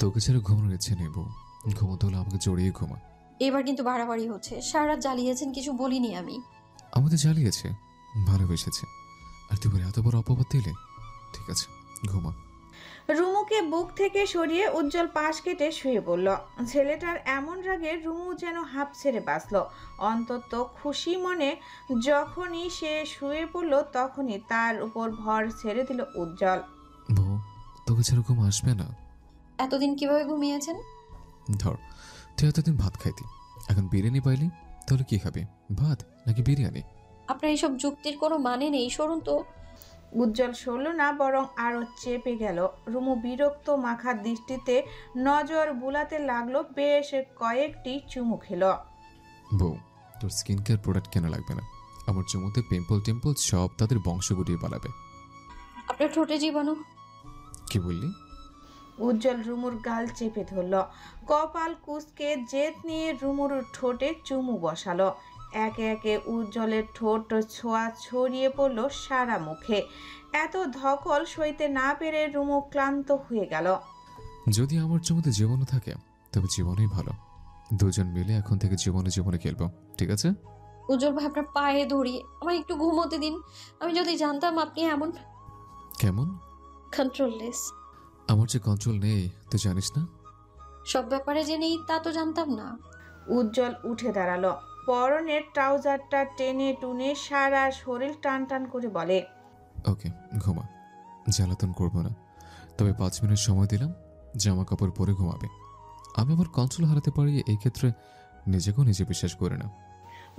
তোকে ছেড়ে ঘুমানোর ইচ্ছে নেই বউ। ঘুমোতে হলে আমাকে জড়িয়ে ঘুমা। এবার কিন্তু বাড়াবাড়ি হচ্ছে। সারা রাত জ্বালিয়েছেন, কিছু বলিনি আমি। আমাদের জ্বালিয়েছে, ভালোবেসেছে, আর তুই এত বড় অপবাদ দিলে? ঠিক আছে, ঘুমা। রুমুকে বুক থেকে সরিয়ে উজ্জ্বল পাশ কেটে শুয়ে পড়ল। ছেলেটার এমন রাগে রুমু যেন হাঁপ ছেড়ে বাঁচল। অন্তত খুশি মনে যখনই সে শুয়ে পড়ল তখনই তার উপর ভর ছেড়ে দিল উজ্জ্বল। বউ, তোকে ছেড়ে ঘুম আসবে না? এতদিন কিভাবে ঘুমিয়েছেন? ধর, তুই এতদিন ভাত খাইতি, এখন বিরিয়ানি পাইলি, তাহলে কি খাবি? ভাত নাকি বিরিয়ানি? আপনার এইসব যুক্তির কোনো মানে নেই, সরুন তো। উজ্জ্বল সরল না, বরং আরো চেপে গেল। রুমু বিরক্ত মাখা দৃষ্টিতে নজর বুলাতে লাগলো। বেশ কয়েকটি চুমু খেল। বউ, তোর স্কিন কেয়ার প্রোডাক্ট কেনা লাগবে না। আমার চুমুতে পিম্পল টিম্পল সব তাদের বংশ গুটিয়ে পালাবে। আপনার ঠোঁটে জীবাণু। কি বললি? উজ্জ্বল রুমুর গাল চেপে ধরল। কপাল কুঁচকে জেদ নিয়ে রুমুর ঠোঁটে চুমু বসালো। একে একে উজ্জ্বলের ঠোঁট ছোঁয়া ছড়িয়ে পড়ল সারা মুখে। এত ধকল সইতে না পেরে রুমু ক্লান্ত হয়ে গেল। যদি আমার চুমুতে জীবনও থাকে তবে জীবনই ভালো। দুজন মিলে এখন থেকে জীবনে জীবনে খেলবো, ঠিক আছে? উজ্জ্বল ভাই, আপনার পায়ে ধরি, আমার একটু ঘুমোতে দিন। আমি যদি জানতাম আপনি এমন কেমন? কন্ট্রোললেস। আমার যে কন্ট্রোল নেই তুই জানিস না? সব ব্যাপারে যে নেই তা তো জানতাম না। উজ্জ্বল উঠে দাঁড়ালো। পরনের ট্রাউজারটা টেনে টুনে সারা শরীর টান টান করে বলে, ওকে, ঘুমা। জ্বালাতন করবো না, তবে 5 মিনিট সময় দিলাম, জামা কাপড় পরে ঘুমাবে। আমি আমার কন্ট্রোল হারাতে পারি এই ক্ষেত্রে, নিজেকেও নিজে বিশ্বাস করে না।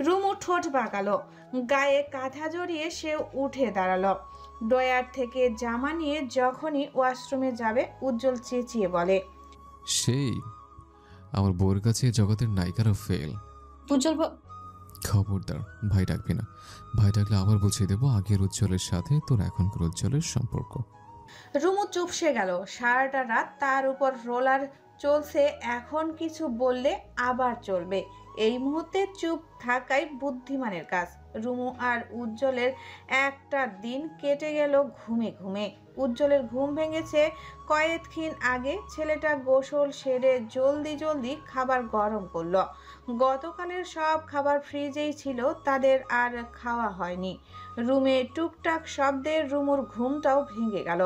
রুমু ঠোঁট বাঁকালো। গায়ে কাঁথা জড়িয়ে সে উঠে দাঁড়ালো। ড্রয়ার থেকে জামা নিয়ে যখনই ওয়াশরুমে যাবে উজ্জ্বল চেঁচিয়ে বলে, সেই আমার বউয়ের কাছে এই জগতের নায়িকারা ফেল। উজ্জ্বল খবরদার ভাই ডাকবি না। ভাই ডাকলে আবার বুঝিয়ে দেবো আগের উজ্জ্বলের সাথে তোর এখনকার উজ্জ্বলের সম্পর্ক। রুমু চুপসে গেল। সারাটা রাত তার উপর রোলার চলছে, এখন কিছু বললে আবার চলবে। এই মুহূর্তে চুপ থাকাই বুদ্ধিমানের কাজ। রুমু আর উজ্জ্বলের একটা দিন কেটে গেল ঘুমে ঘুমে। উজ্জ্বলের ঘুম ভেঙেছে কয়েকদিন আগে। ছেলেটা গোসল সেরে জলদি জলদি খাবার গরম করলো। গতকালের সব খাবার ফ্রিজেই ছিল, তাদের আর খাওয়া হয়নি। রুমে টুকটাক শব্দে রুমুর ঘুমটাও ভেঙে গেল।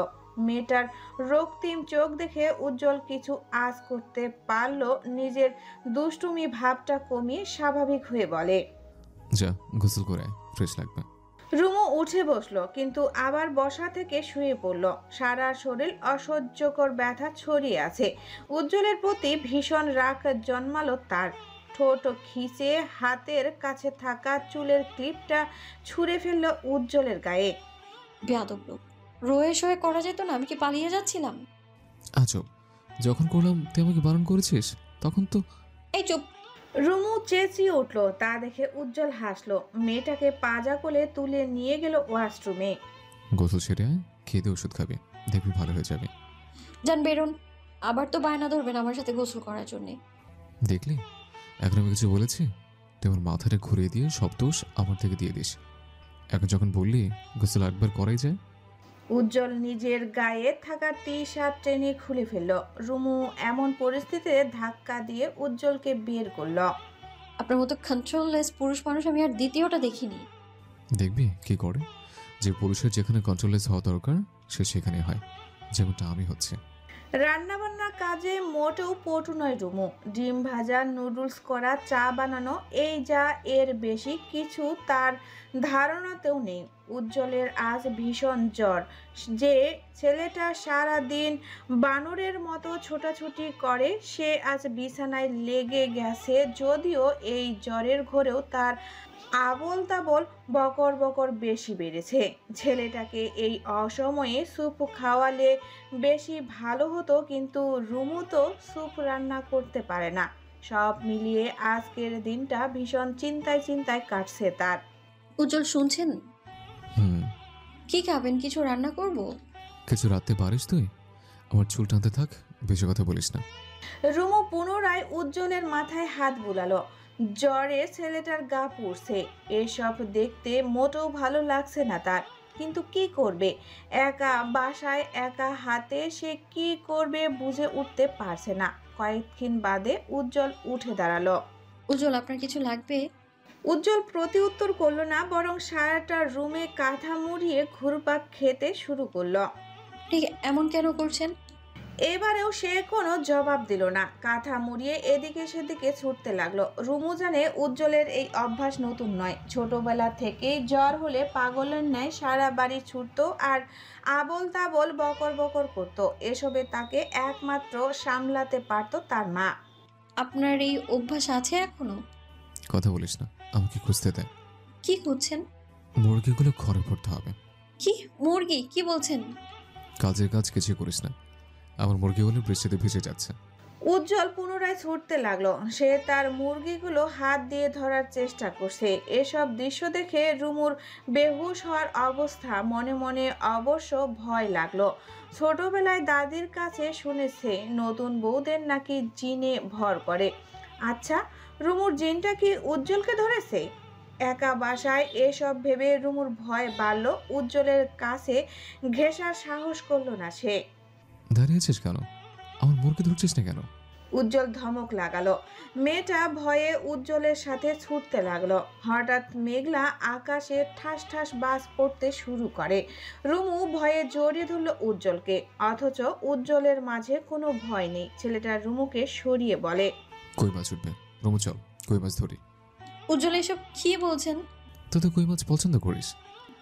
মেয়েটার রক্তিম চোখ দেখে উজ্জ্বল কিছু আঁচ করতে পারল। নিজের দুষ্টুমি ভাবটা কমিয়ে স্বাভাবিক হয়ে বলে, যা গোসল করে ফ্রেশ লাগবে। রুমু উঠে বসলো, কিন্তু আবার বসা থেকে শুয়ে পড়ল। সারা শরীর অসহ্যকর ব্যথা ছড়িয়ে আছে। উজ্জ্বলের প্রতি ভীষণ রাগ জন্মালো তার। ঠোঁট খিঁচে হাতের কাছে থাকা চুলের ক্লিপটা ছুঁড়ে ফেলল উজ্জ্বলের গায়ে। বেয়াদব লোক। রয়ে শয়ে করা যেত না? আমি কি পালিয়ে যাচ্ছিলাম? আজব, যখন করলাম তুই আমাকে বারণ করেছিস, তখন তো। এই চুপ। রুমু চেঁচিয়ে উঠল। তা দেখে উজ্জ্বল হাসলো। মেয়েটাকে পাজা কোলে তুলে নিয়ে গেল ওয়াশরুমে। গোসল সেরে আয়, খেয়ে দিয়ে ওষুধ খাবি, দেখবি ভালো হয়ে যাবে। যান বেরোন। আবার তো বায়না ধরবেন আমার সাথে গোসল করার জন্যে। দেখলি, এখন আমি কিছু বলেছি? তুই আমার মাথাটা ঘুরিয়ে দিয়ে সব দোষ আমার থেকে দিয়ে দিস। এখন যখন বললি গোসল একবার করাই যায়। উজ্জ্বল নিজের গায়ে থাকা টি শার্ট টেনে খুলে ফেলল। রুমু এমন পরিস্থিতিতে ধাক্কা দিয়ে উজ্জ্বলকে বের করল। আপনার মতো কন্ট্রোললেস পুরুষ মানুষ আমি আর দ্বিতীয়টা দেখিনি। দেখবি কি করে। যে পুরুষের যেখানে কন্ট্রোললেস হওয়া দরকার সে সেখানে হয়, যেমনটা আমি হচ্ছে। রান্নাবান্না কাজে মোটেও পটু নয় রুমু। ডিম ভাজা, নুডলস করা, চা বানানো, এই যা, এর বেশি কিছু তার ধারণাতেও নেই। উজ্জ্বলের আজ ভীষণ জ্বর। যে ছেলেটা সারা দিন বানরের মতো ছোটাছুটি করে সে আজ বিছানায় লেগে গেছে। যদিও এই জ্বরের ঘোরেও তার আবোল তাবোল বকর বকর বেশি বেড়েছে। ছেলেটাকে এই অসময়ে স্যুপ খাওয়ালে বেশি ভালো হতো, কিন্তু রুমু তো স্যুপ রান্না করতে পারে না। সব মিলিয়ে আজকের দিনটা ভীষণ চিন্তায় চিন্তায় কাটছে তার। উজ্জ্বল শুনছেন? হুম। কি খাবেন? কিছু রান্না করব? কিছু রাখতে পারিস তুই? আমার চুল টানতে থাক, বেশি কথা বলিস না। রুমু পুনরায় উজ্জ্বলের মাথায় হাত বুলালো। জ্বরে ছেলেটার গা পুড়ছে। এসব দেখতে মোটেও ভালো লাগছে না তার। কিন্তু কি করবে? একা বাসায় একা হাতে সে কি করবে বুঝে উঠতে পারছে না। কয়েকদিন বাদে উজ্জ্বল উঠে দাঁড়ালো। উজ্জ্বল, আপনার কিছু লাগবে? উজ্জ্বল প্রতি উত্তর করলো না, বরং সারাটা রুমে কাঁথা মুড়িয়ে ঘুরপাক খেতে শুরু করলো। ঠিক এমন কেন করছেন? এবারেও সে কোনো জবাব দিল না, কাঁথা মুড়িয়ে এদিকে সেদিকে ছুটতে লাগলো। রুমু জানে উজ্জ্বলের এই অভ্যাস নতুন নয়, ছোটবেলা থেকেই জ্বর হলে পাগলের ন্যায় সারা বাড়ি ছুটতো আর আবল তাবল বকর বকর করতো। এসবে তাকে একমাত্র সামলাতে পারতো তার মা। আপনার এই অভ্যাস আছে এখনো? কথা বলিস না, আমাকে খুঁজতে দে। কি খুঁজছেন? মুরগিগুলো ঘরে পড়তে হবে। কি মুরগি? কি বলছেন? কাজের কাজ কিছু করিস না, আমার মুরগিগুলো বৃষ্টিতে ভিজে যাচ্ছে। উজ্জ্বল পুনরায় ছুটতে লাগলো। সে তার মুরগিগুলো হাত দিয়ে ধরার চেষ্টা করছে। এসব দৃশ্য দেখে রুমুর বেহুশ হওয়ার অবস্থা। মনে মনে অবশ্য ভয় লাগলো। ছোটবেলায় দাদির কাছে শুনেছে নতুন বউদের নাকি জিনে ভর করে। আচ্ছা, রুমুর জিনটা কি উজ্জ্বলকে ধরেছে? একা বাসায় এসব ভেবে রুমুর ভয় বাড়ল। উজ্জ্বলের কাছে ঘেঁষার সাহস করলো না সে। দাঁড়িয়েছিস কেন? আমার মুরগি ধরছিস না কেন? উজ্জ্বল ধমক লাগালো। মেয়েটা ভয়ে উজ্জ্বলের সাথে ছুটতে লাগলো। হঠাৎ মেঘলা আকাশে ঠাস ঠাস বাজ পড়তে শুরু করে। রুমু ভয়ে জড়িয়ে ধরল উজ্জ্বলকে, অথচ উজ্জ্বলের মাঝে কোনো ভয় নেই। ছেলেটা রুমুকে সরিয়ে বলে, কই মাছ উঠবে, রুমু চল কই মাছ ধরি। উজ্জ্বল, এসব কি বলছেন? তুই তো কই মাছ পছন্দ করিস,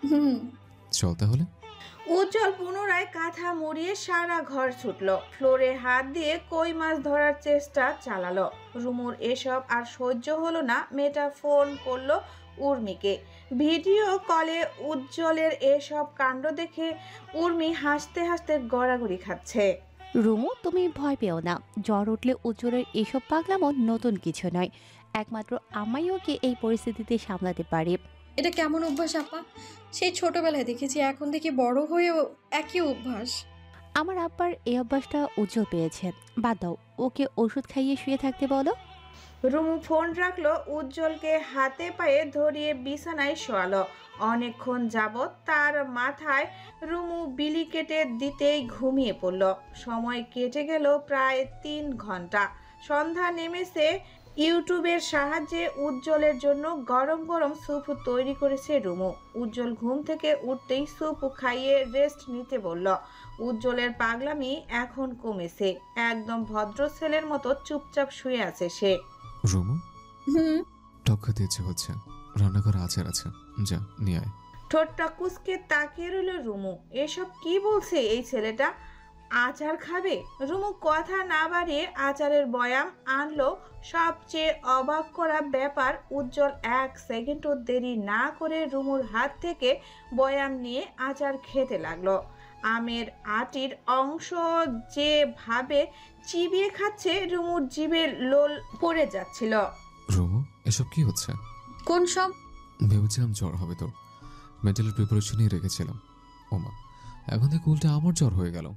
হুম। চল তাহলে। উজ্জ্বল পুনরায় কাঁথা মুড়িয়ে সারা ঘর ছুটল। ফ্লোরে হাত দিয়ে কই মাছ ধরার চেষ্টা চালালো। রুমুর এসব আর সহ্য হলো না। মেয়েটা ফোন করলো উর্মিকে। ভিডিও কলে উজ্জ্বলের এসব কাণ্ড দেখে উর্মি হাসতে হাসতে গড়াগড়ি খাচ্ছে। রুমু, তুমি ভয় পেও না। জ্বর উঠলে উজ্জ্বলের এসব পাগলামো নতুন কিছু নয়। একমাত্র আমাই ওকে এই পরিস্থিতিতে সামলাতে পারি। এটা কেমন অভ্যাস আপা? সেই ছোটবেলায় দেখেছি, এখন দেখি বড় হয়েও একই অভ্যাস। আমার আব্বার এই অভ্যাসটা উজ্জ্বল পেয়েছে। বাদ দাও, ওকে ওষুধ খাইয়ে শুয়ে থাকতে বলো। রুমু ফোন রাখলো, উজ্জ্বলকে হাতে পায়ে ধরিয়ে বিছানায় শোয়ালো। অনেকক্ষণ যাবৎ তার মাথায় রুমু বিলি কেটে দিতেই ঘুমিয়ে পড়ল। সময় কেটে গেল প্রায় 3 ঘন্টা। সন্ধ্যা নেমেছে। ইউটিউবের সাহায্যে উজ্জ্বলের জন্য গরম গরম স্যুপ তৈরি করেছে রুমু। উজ্জ্বল ঘুম থেকে উঠতেই স্যুপ খাইয়ে রেস্ট নিতে বলল। উজ্জ্বলের পাগলামি এখন কমেছে। একদম ভদ্র ছেলের মতো চুপচাপ শুয়ে আছে সে। রুমু, হুম। টক খেতে ইচ্ছে হচ্ছে, রান্নাঘরে আচার আছে, যা নিয়ে আয়। ঠোঁটটা কুঁচকে তাকিয়ে রইল রুমু। এসব কি বলছে এই ছেলেটা? আচার খাবে? রুমু কথা না বাড়িয়ে আচারের বয়াম আনলো। সবচেয়ে অবাক করা ব্যাপার, উজ্জ্বল 1 সেকেন্ডও দেরি না করে রুমুর হাত থেকে বয়াম নিয়ে আচার খেতে লাগলো। আমের আটির অংশ যেভাবে চিবিয়ে খাচ্ছে, রুমুর জিভে লোল পড়ে যাচ্ছিল। রুমু, এসব কি হচ্ছে? কোন সব? ভেবেছিলাম জ্বর হবে তোর, মেন্টালের প্রিপারেশনই রেখেছিলাম। ওমা, এখন থেকে উল্টে আমার জ্বর হয়ে গেল।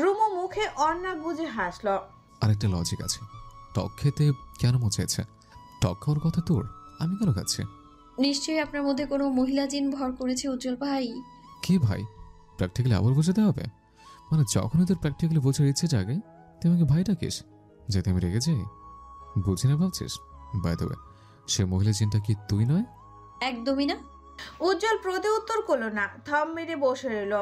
রুমু মুখে অন্না গুজে হাসলো। আরেকটা লজিক আছে, টক খেতে কেন মচাইছে? টক খাওয়ার কথা তোর, আমি কেন খাচ্ছি? নিশ্চয়ই আপনার মধ্যে কোনো মহিলা জিন ভর করেছে উজ্জ্বল ভাই। কি ভাই, প্র্যাকটিক্যালি আবার বোঝাতে হবে? মানে যখনই তোর প্র্যাকটিক্যালি বোঝার ইচ্ছে জাগে তুই আমাকে ভাই ডাকিস, যেতে আমি রেগে যাই? বুঝি না ভাবছিস? বাই দ্য ওয়ে, সে মহিলা জিনটা কি তুই নয়? একদমই না। উজ্জ্বল প্রতি উত্তর করলো না, থম মেরে বসে রইল।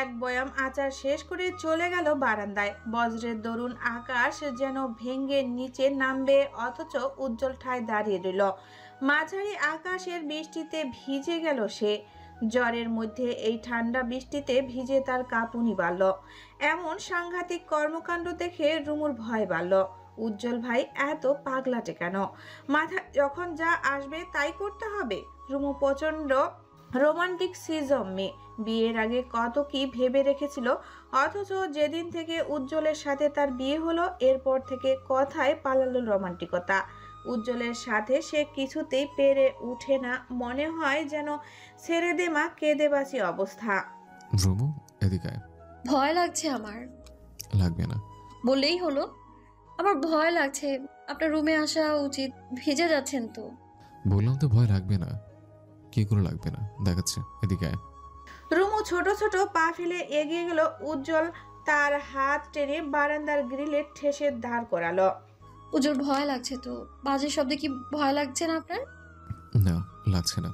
এক বয়াম আচার শেষ করে চলে গেল বারান্দায়। বজ্রের দরুন আকাশ যেন ভেঙে নিচে নামবে, অথচ উজ্জ্বল ঠায় দাঁড়িয়ে রইল। মাঝারি আকাশের বৃষ্টিতে ভিজে গেল সে। জ্বরের মধ্যে এই ঠান্ডা বৃষ্টিতে ভিজে তার কাঁপুনি বাড়ল। এমন সাংঘাতিক কর্মকাণ্ড দেখে রুমুর ভয় বাড়ল। উজ্জ্বল ভাই এত পাগলাটে কেন? মাথায় যখন যা আসবে তাই করতে হবে। রুমু প্রচন্ড রোমান্টিক সিজম মেয়ে। বিয়ের আগে কত কি ভেবে রেখেছিল, অথচ যেদিন থেকে উজ্জ্বলের সাথে তার বিয়ে হলো, এরপর থেকে কথায় পালালো রোমান্টিকতা। উজ্জ্বলের সাথে সে কিছুতেই পেরে উঠে না। মনে হয় যেন ছেড়ে দে মা, কেঁদে বাঁচি অবস্থা। রুমু, এদিকে আয়। ভয় লাগছে আমার। লাগবে না। বললেই হলো। আমার ভয় লাগছে। আপনার রুমে আসা উচিত, ভিজে যাচ্ছেন তো। বললাম তো ভয় লাগবে না। কি করে লাগবে না দেখাচ্ছে, এদিকে আয়। রুমু ছোট ছোট পা ফেলে এগিয়ে গেল। উজ্জ্বল তার হাত টেনে বারান্দার গ্রিলে ঠেসে দাঁড় করালো। উজ্জ্বল ভয় লাগছে তো। বাজে শব্দে কি ভয় লাগছে না আপনার? না, লাগছে না।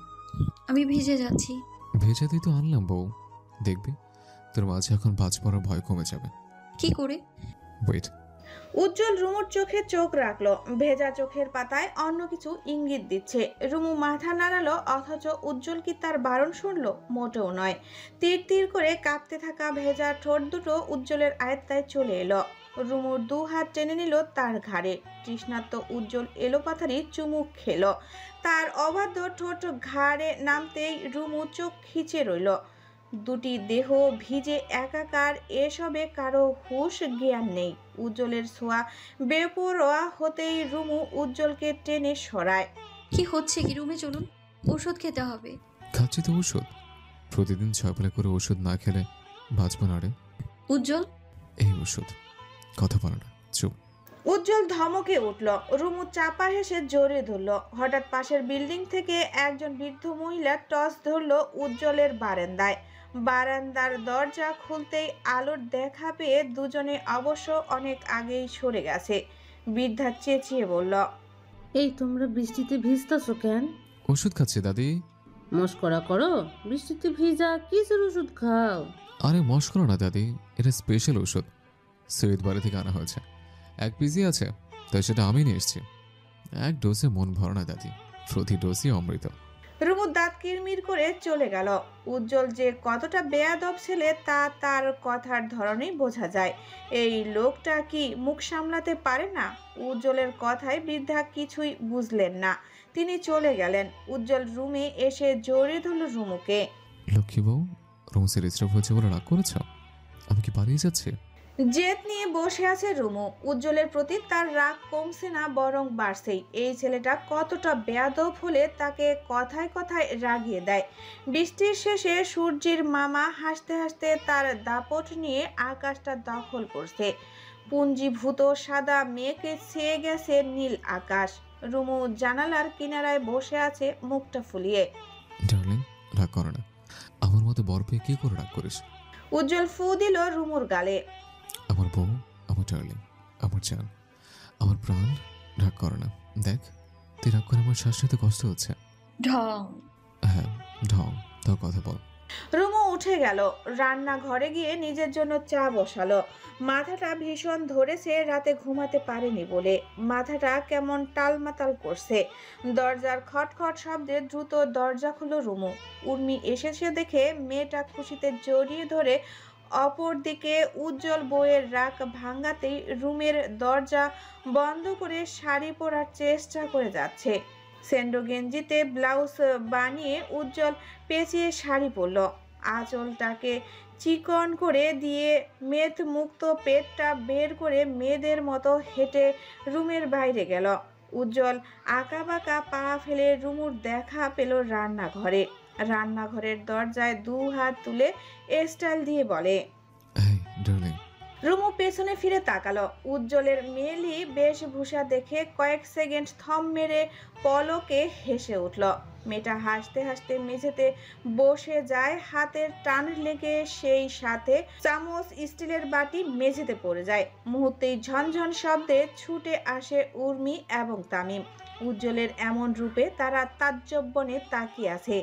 আমি ভিজে যাচ্ছি। ভেজাতেই তো আনলাম বউ। দেখবি তোর মাঝে এখন বাজ পড়ার ভয় কমে যাবে। কি করে? ওয়েট। উজ্জ্বল রুমুর চোখে চোখ রাখলো। ভেজা চোখের পাতায় অন্য কিছু ইঙ্গিত দিচ্ছে। রুমু মাথা নাড়ালো, অথচ উজ্জ্বল কি তার বারণ শুনলো? মোটেও নয়। তীর তীর করে কাঁপতে থাকা ভেজা ঠোঁট দুটো উজ্জ্বলের আয়ত্তায় চলে এলো। রুমুর দু হাত টেনে নিল তার ঘাড়ে। তৃষ্ণার্ত উজ্জ্বল এলোপাথারি চুমুক খেলো। তার অবাধ্য ঠোঁট ঘাড়ে নামতেই রুমু চোখ খিচে রইল। দুটি দেহ ভিজে একাকার, এসবে কারো হুঁশ জ্ঞান নেই। উজ্জ্বলের ছোঁয়া বেপরোয়া হতেই রুমু উজ্জ্বলকে টেনে সরায়। কি হচ্ছে কি? রুমে চলুন, ওষুধ খেতে হবে। খাচ্ছি তো ওষুধ। প্রতিদিন 6 বেলা করে ওষুধ না খেলে বাঁচবো না রে। উজ্জ্বল, এই ওষুধ। কথা বলো না, চুপ। উজ্জ্বল ধমকে উঠল। রুমু চাপা হেসে জোরে ধরল। হঠাৎ পাশের বিল্ডিং থেকে একজন বৃদ্ধ মহিলা টর্চ ধরল উজ্জ্বলের বারান্দায়। বারান্দার দরজা খুলতেই আলোর দেখা পেয়ে দুজনে অবশ্য অনেক আগেই সরে গেছে। বৃদ্ধা চেঁচিয়ে বলল, এই তোমরা বৃষ্টিতে ভিজতেছো কেন? ওষুধ খাচ্ছি দাদি। মস্করা করো? বৃষ্টিতে ভিজা কিসের ওষুধ খাও? আরে মস্করা না দাদি, এটা স্পেশাল ওষুধ। সৈয়দ বাড়ি থেকে আনা হয়েছে। 1 পিসই আছে, তাই সেটা আমি নিয়ে এসেছি। 1 ডোজে মন ভরে না দাদি, প্রতি ডোজই অমৃত। রুমু দাঁত কিরমির করে চলে গেল। উজ্জ্বল যে কতটা বেয়াদব ছেলে তা তার কথার ধরনেই বোঝা যায়। এই লোকটা কি মুখ সামলাতে পারে না? উজ্জ্বলের কথায় বৃদ্ধা কিছুই বুঝলেন না। তিনি চলে গেলেন। উজ্জ্বল রুমে এসে জড়িয়ে ধরল রুমুকে। লক্ষ্মী বউ, রুম সে ডিস্টার্ব হয়েছে বলে রাগ করেছ? আমি কি পালিয়ে যাচ্ছি? জেদ নিয়ে বসে আছে রুমু। উজ্জ্বলের প্রতি তার রাগ কমছে না, বরং বাড়ছেই। এই ছেলেটা কতটা বেয়াদব হলে তাকে কথায় কথায় রাগিয়ে দেয়। বৃষ্টির শেষে সূর্যের মামা হাসতে হাসতে তার দাপট নিয়ে আকাশটা দখল করছে। পুঞ্জীভূত সাদা মেঘে ছেয়ে গেছে নীল আকাশ। রুমু জানালার কিনারায় বসে আছে মুখটা ফুলিয়ে। ডার্লিং, রাগ করো না। আমার মতো বর পেয়ে কি করে রাগ করিস? উজ্জ্বল ফু দিল রুমুর গালে। আমার বউ, আমার ডার্লিং, আমার জান, আমার প্রাণ, রাগ করো না। দেখ তুই রাগ করে আমার শ্বাস নিতে কষ্ট হচ্ছে। ঢং। হ্যাঁ ঢং, তো কথা বল। রুমু উঠে গেল। রান্নাঘরে গিয়ে নিজের জন্য চা বসালো। মাথাটা ভীষণ ধরেছে, রাতে ঘুমাতে পারেনি বলে। মাথাটা কেমন টালমাতাল করছে। দরজার খটখট শব্দে দ্রুত দরজা খুলল রুমু। উর্মি এসেছে দেখে মেয়েটা খুশিতে জড়িয়ে ধরে। অপরদিকে উজ্জ্বল বউয়ের রাগ ভাঙাতেই রুমের দরজা বন্ধ করে শাড়ি পরার চেষ্টা করে যাচ্ছে। সেন্ডো গেঞ্জিতে ব্লাউজ বানিয়ে উজ্জ্বল পেঁচিয়ে শাড়ি পরল। আঁচলটাকে চিকন করে দিয়ে মেদ মুক্ত পেটটা বের করে মেয়েদের মতো হেঁটে রুমের বাইরে গেল। উজ্জ্বল আঁকাবাঁকা পা ফেলে রুমুর দেখা পেল রান্নাঘরে। রান্নাঘরের দরজায় 2 হাত তুলে স্টাইল দিয়ে বলে, এই ডার্লিং। রুমু পেছনে ফিরে তাকালো। উজ্জ্বলের মেয়েলি বেশভূষা দেখে কয়েক সেকেন্ড থম মেরে পলকে হেসে উঠল। মেয়েটা হাসতে হাসতে মেঝেতে বসে যায়। হাতের টান লেগে সেই সাথে চামচ স্টিলের বাটি মেঝেতে পড়ে যায়। মুহূর্তেই ঝনঝন শব্দে ছুটে আসে উর্মি এবং তামিম। উজ্জ্বলের এমন রূপে তারা তাজ্জব-বনে তাকিয়ে আছে।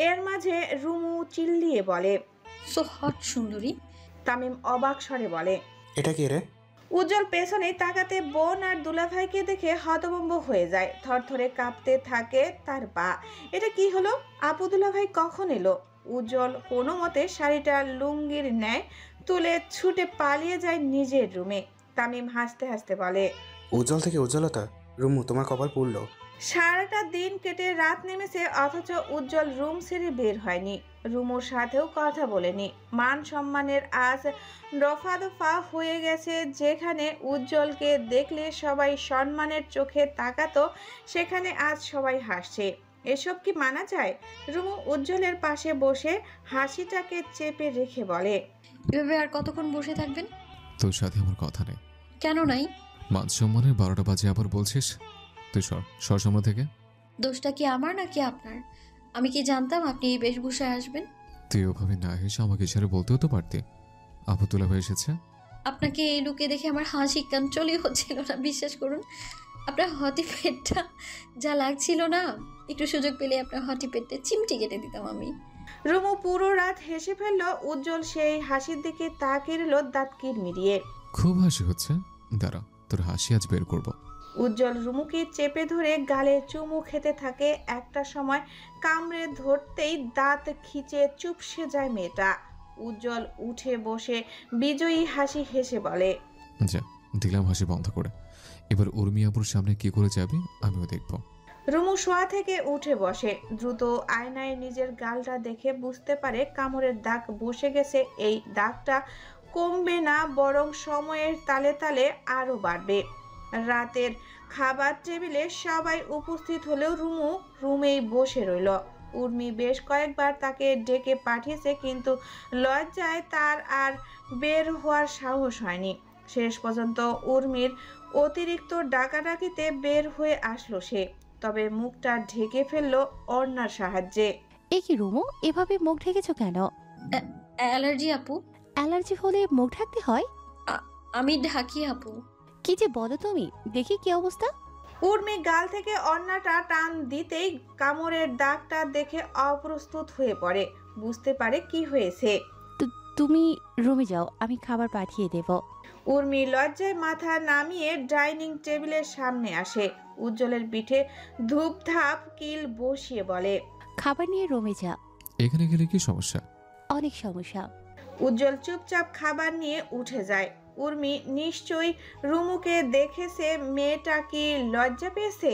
এর মাঝে রুমু চিল্লিয়ে বলে, সো হট সুন্দরী। তামিম অবাক স্বরে বলে, এটা কি রে? উজ্জ্বল পেছনে তাকাতে বোন আর দুলাভাইকে দেখে হতভম্ব হয়ে যায়। থরথরে কাঁপতে থাকে তার পা। এটা কি হলো? আপু দুলাভাই কখন এলো? উজ্জ্বল কোনো মতে শাড়িটা লুঙ্গির ন্যায় তুলে ছুটে পালিয়ে যায় নিজের রুমে। তামিম হাসতে হাসতে বলে, উজ্জ্বল থেকে উজ্জ্বলতা। রুমু, তোমার কপাল পুড়লো। সারাটা দিন কেটে রাত নেমেছে, অথচ উজ্জ্বল রুম ছেড়ে বের হয়নি। রুমুর সাথেও কথা বলেনি। মান সম্মানের আজ রফাদফা হয়ে গেছে। যেখানে উজ্জ্বলকে দেখলে সবাই সম্মানের চোখে তাকাতো, সেখানে আজ সবাই হাসছে। এসব কি মানা যায়? রুমু উজ্জ্বলের পাশে বসে হাসিটাকে চেপে রেখে বলে, এভাবে আর কতক্ষণ বসে থাকবেন? তোর সাথে আমার কথা নেই। কেন নাই? মান সম্মানের 12টা বাজে আবার বলছিস? তুই সর সামনে থেকে। দোষটা কি আমার নাকি আপনার? আমি কি জানতাম আপনি এই বেশভূষায় আসবেন? তুই ওভাবে না হেসে আমাকে ইশারে বলতেও তো পারতি আপু দুলাভাই এসেছে। আপনাকে এই লুকে দেখে আমার হাসি কাঞ্চলই হচ্ছিল না, বিশ্বাস করুন। আপনার হটি পেটটা যা লাগছিল না, একটু সুযোগ পেলে আপনার হটি পেটটা চিমটি কেটে দিতাম আমি। রুমু পুরো রাত হেসে ফেলল। উজ্জ্বল সেই হাসির দিকে তাকিয়ে রইল দাঁত কিরমিরিয়ে। খুব হাসি হচ্ছে, দাঁড়া তোর হাসি আজ বের করব। উজ্জ্বল রুমুকে চেপে ধরে গালে চুমু খেতে থাকে। একটা সময় কামড়ে ধরতেই দাঁত খিচে চুপসে যায় মেয়েটা। উজ্জ্বল উঠে বসে বিজয়ী হাসি হেসে বলে, যা দিলাম হাসি বন্ধ করে, এবার উর্মি আপুর সামনে কি করে যাবি আমিও দেখব। রুমু শোয়া থেকে উঠে বসে। দ্রুত আয়নায় নিজের গালটা দেখে বুঝতে পারে কামড়ের দাগ বসে গেছে। এই দাগটা কমবে না, বরং সময়ের তালে তালে আরো বাড়বে। রাতের খাবার টেবিলে সবাই উপস্থিত হলেও রুমু রুমেই বসে রইল। উর্মি বেশ কয়েকবার তাকে ডেকে পাঠিয়েছে, কিন্তু লজ্জায় তার আর বের হওয়ার সাহস হয়নি। শেষ পর্যন্ত উর্মির অতিরিক্ত ডাকাডাকিতে বের হয়ে আসলো সে, তবে মুখটা ঢেকে ফেললো ওড়নার সাহায্যে। এ কি রুমু, এভাবে মুখ ঢেকেছো কেন? অ্যালার্জি আপু। অ্যালার্জি হলে মুখ ঢাকতে হয়? আমি ঢাকি আপু। কি যে বলো তুমি, দেখি কি অবস্থা। উর্মি গাল থেকে ওড়নাটা টান দিতেই কামড়ের দাগটা দেখে অপ্রস্তুত হয়ে পড়ে। বুঝতে পারে কি হয়েছে। তুমি রুমে যাও, আমি খাবার পাঠিয়ে দেব। উর্মি লজ্জায় মাথা নামিয়ে ডাইনিং টেবিলের সামনে আসে। উজ্জ্বলের পিঠে ধূপধাপ কিল বসিয়ে বলে, খাবার নিয়ে রুমে যা। এখানে গেলে কি সমস্যা? অনেক সমস্যা। উজ্জ্বল চুপচাপ খাবার নিয়ে উঠে যায়। উর্মি নিশ্চয়ই রুমুকে দেখেছে, মেয়েটা কি লজ্জা পেয়েছে।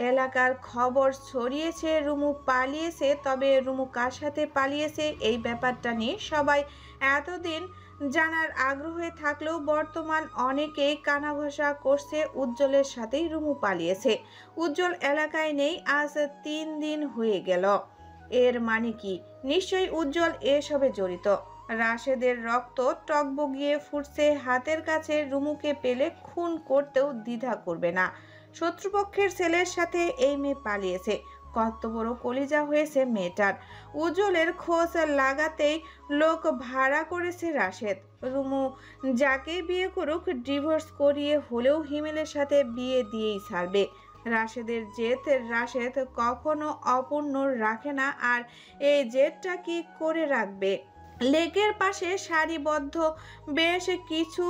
এলাকার খবর ছড়িয়েছে রুমু পালিয়েছে, তবে রুমু কার সাথে পালিয়েছে এই ব্যাপারটা নিয়ে সবাই এতদিন জানার আগ্রহে থাকলেও বর্তমান অনেকেই কানাঘষা করছে উজ্জ্বলের সাথেই রুমু পালিয়েছে। উজ্জ্বল এলাকায় নেই আজ 3 দিন হয়ে গেল। এর মানে কি? নিশ্চয়ই উজ্জ্বল এসবে জড়িত। রাশেদের রক্ত টকবগিয়ে ফুটছে হাতের কাছে। রুমুকে পেলে খুন করতেও দ্বিধা করবে না। শত্রুপক্ষের ছেলের সাথে এই মেয়ে পালিয়েছে। কত বড় কলিজা হয়েছে মেয়েটার। উজ্জ্বলের খোঁজ লাগাতেই লোক ভাড়া করেছে রাশেদ। রুমু যাকে বিয়ে করুক, ডিভোর্স করিয়ে হলেও হিমেলের সাথে বিয়ে দিয়েই ছাড়বে। রাশেদের জেদ রাশেদ কখনো অপূর্ণ রাখে না, আর এই জেদটা কি করে রাখবে? লেকের পাশে সারিবদ্ধ বেশ কিছু